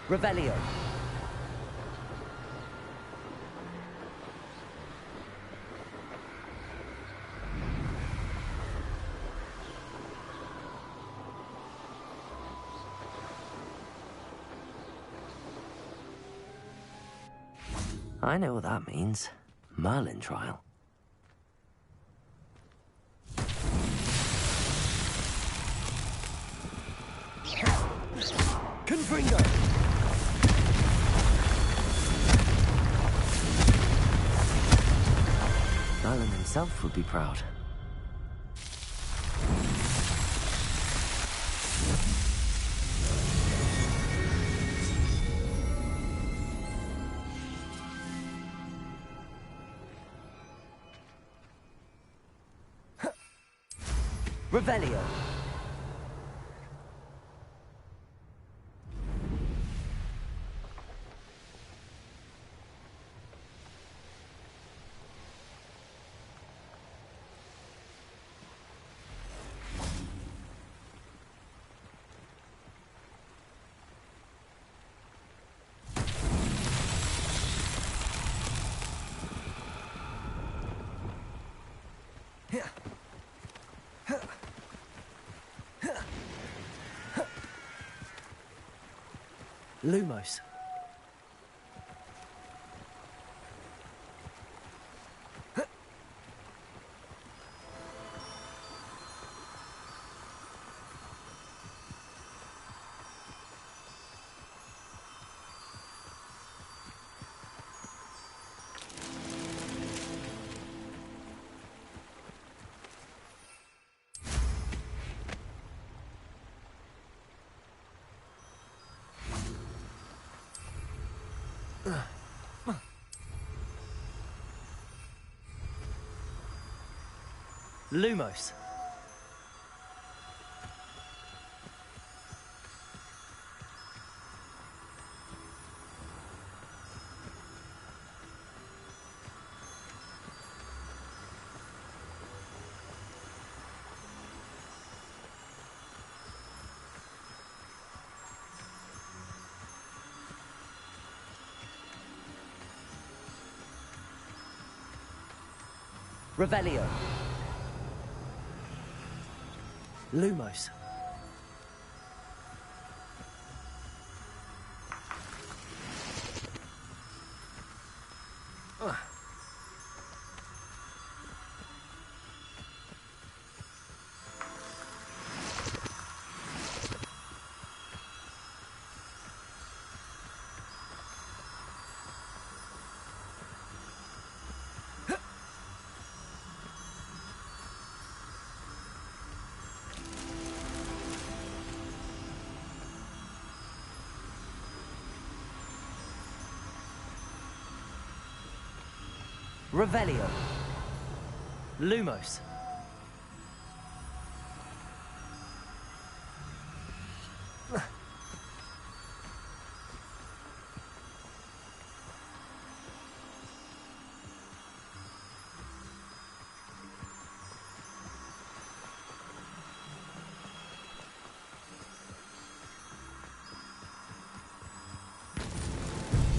Revelio. I know what that means. Merlin trial. Confringo! Merlin himself would be proud. Revelio. Lumos. Lumos. Revelio. Lumos. Revelio. Lumos.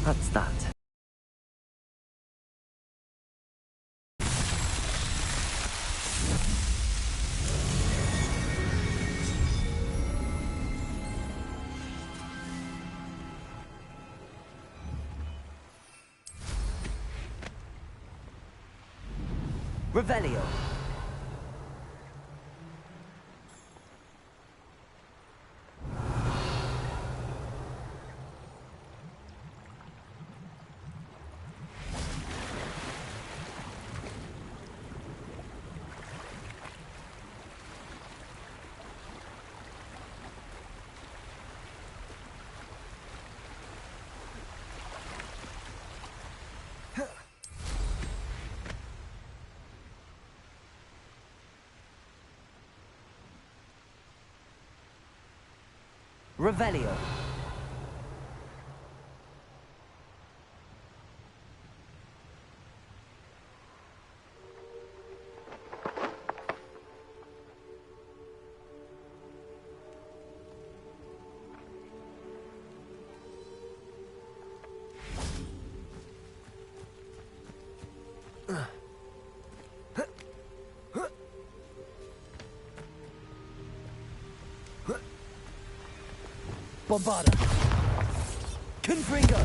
That's that. Revelio. Revelio. Bombarda. Confringo.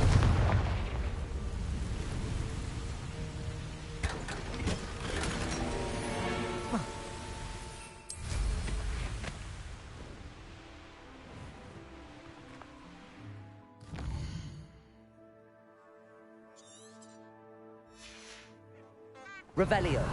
Revelio.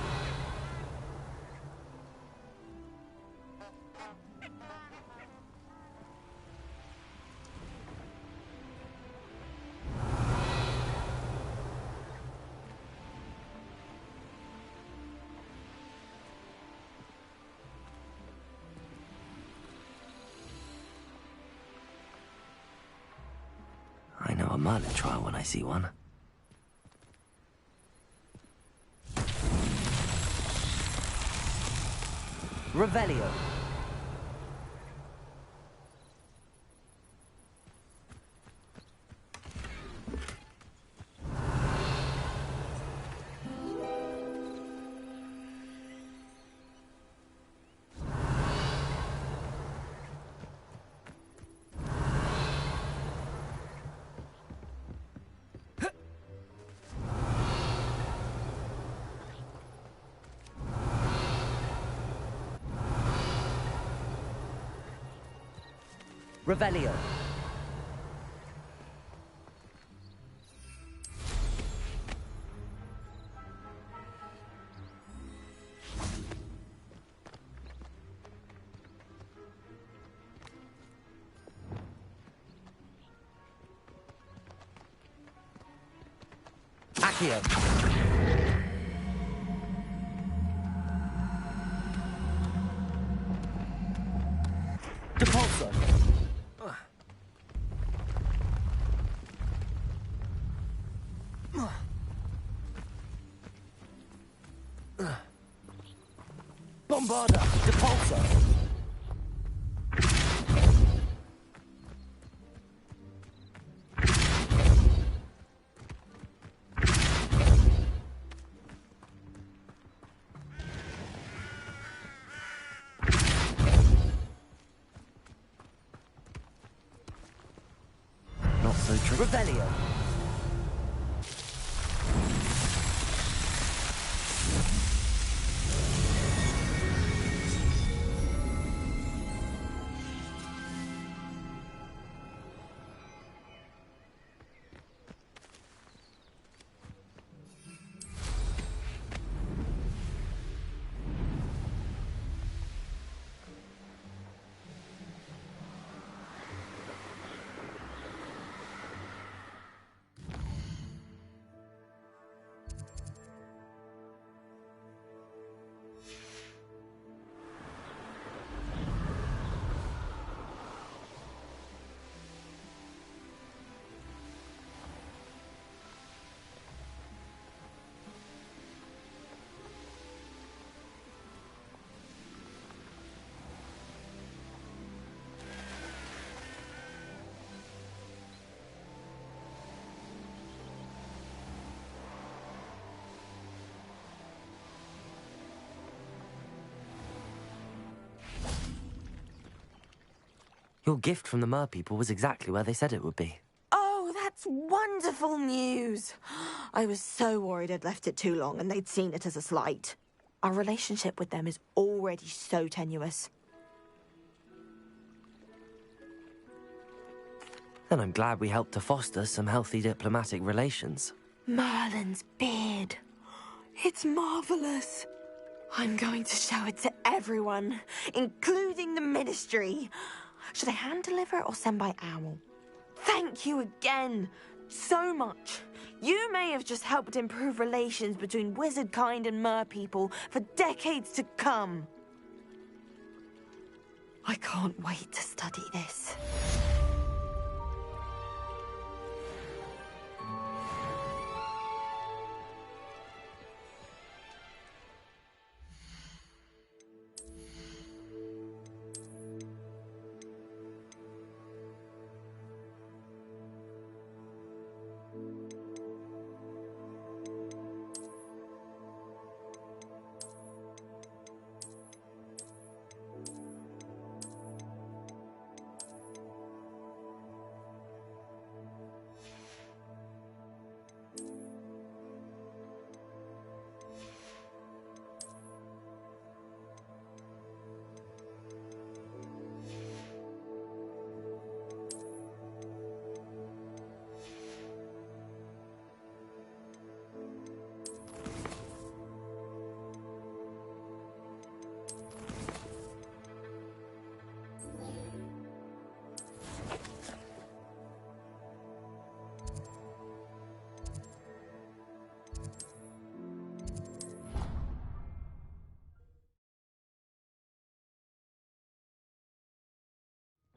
I know a Merlin trial when I see one. Revelio. Revelio. Accio. Depulso. Bombarda. Depulso. Not so true. Revelio. Your gift from the Mer people was exactly where they said it would be. Oh, that's wonderful news. I was so worried I'd left it too long and they'd seen it as a slight. Our relationship with them is already so tenuous. Then I'm glad we helped to foster some healthy diplomatic relations. Merlin's beard. It's marvelous. I'm going to show it to everyone, including the Ministry. Should I hand deliver it or send by owl? Thank you again so much. You may have just helped improve relations between wizard kind and mer people for decades to come. I can't wait to study this.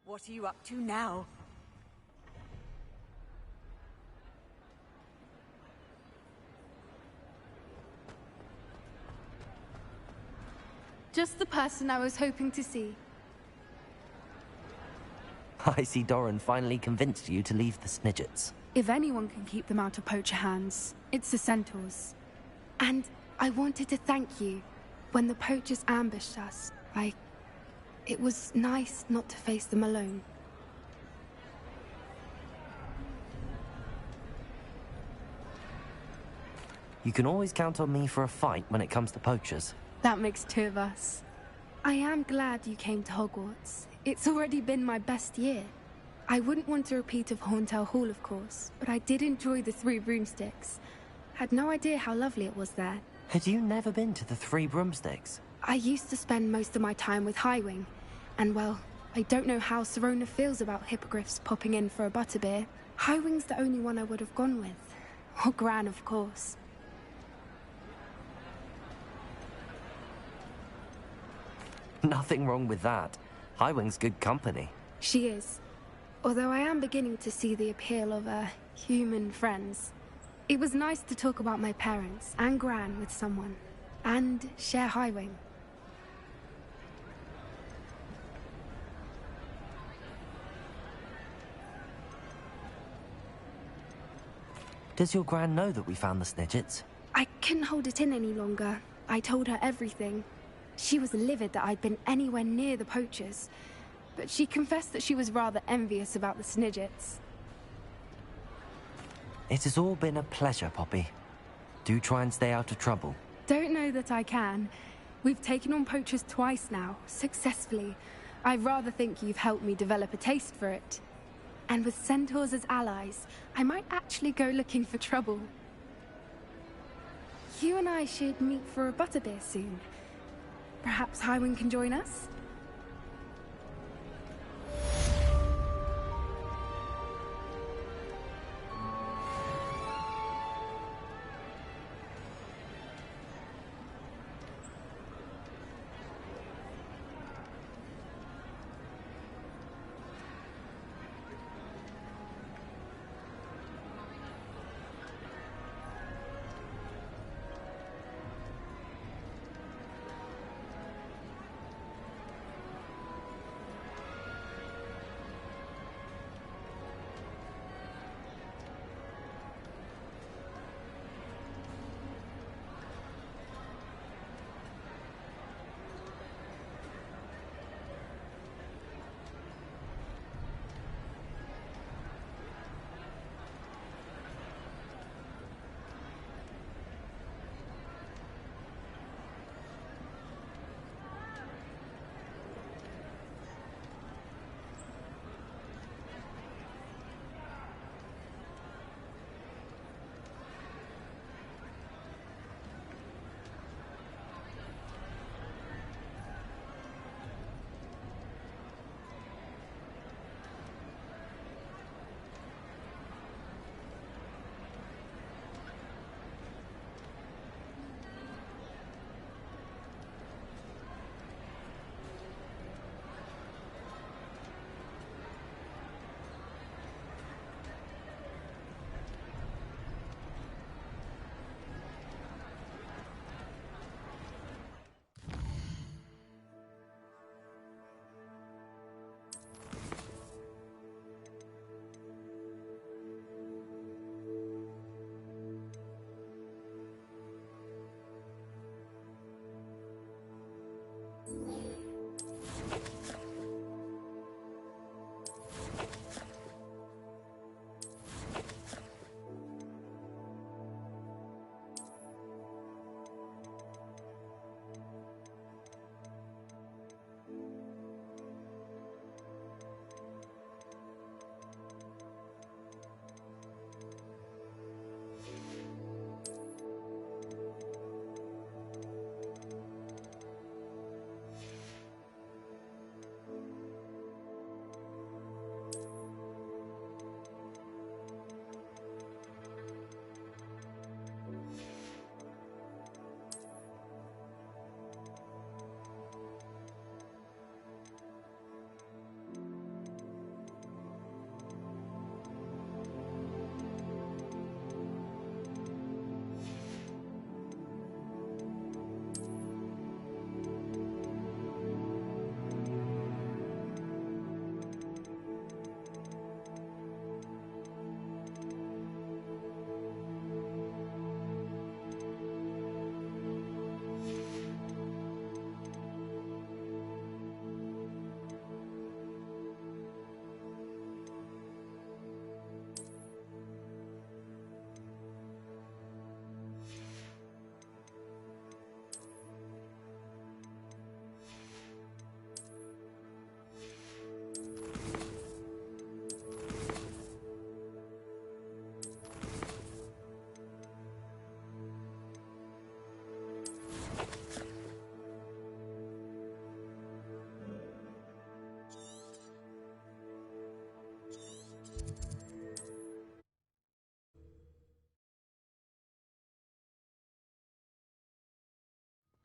What are you up to now? Just the person I was hoping to see. I see Doran finally convinced you to leave the Snidgets. If anyone can keep them out of poacher hands, it's the centaurs. And I wanted to thank you. When the poachers ambushed us, it was nice not to face them alone. You can always count on me for a fight when it comes to poachers. That makes two of us. I am glad you came to Hogwarts. It's already been my best year. I wouldn't want a repeat of Horntail Hall, of course, but I did enjoy the Three Broomsticks. Had no idea how lovely it was there. Had you never been to the Three Broomsticks? I used to spend most of my time with Highwing, and well, I don't know how Serona feels about hippogriffs popping in for a butterbeer. Highwing's the only one I would have gone with. Or Gran, of course. Nothing wrong with that. Highwing's good company. She is. Although I am beginning to see the appeal of, human friends. It was nice to talk about my parents and Gran with someone. And share Highwing. Does your Gran know that we found the Snidgets? I couldn't hold it in any longer. I told her everything. She was livid that I'd been anywhere near the poachers, but she confessed that she was rather envious about the Snidgets. It has all been a pleasure, Poppy. Do try and stay out of trouble. Don't know that I can. We've taken on poachers twice now, successfully. I rather think you've helped me develop a taste for it. And with centaurs as allies, I might actually go looking for trouble. You and I should meet for a butterbeer soon. Perhaps Highwing can join us?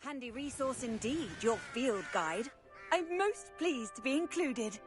Handy resource indeed, your field guide. I'm most pleased to be included.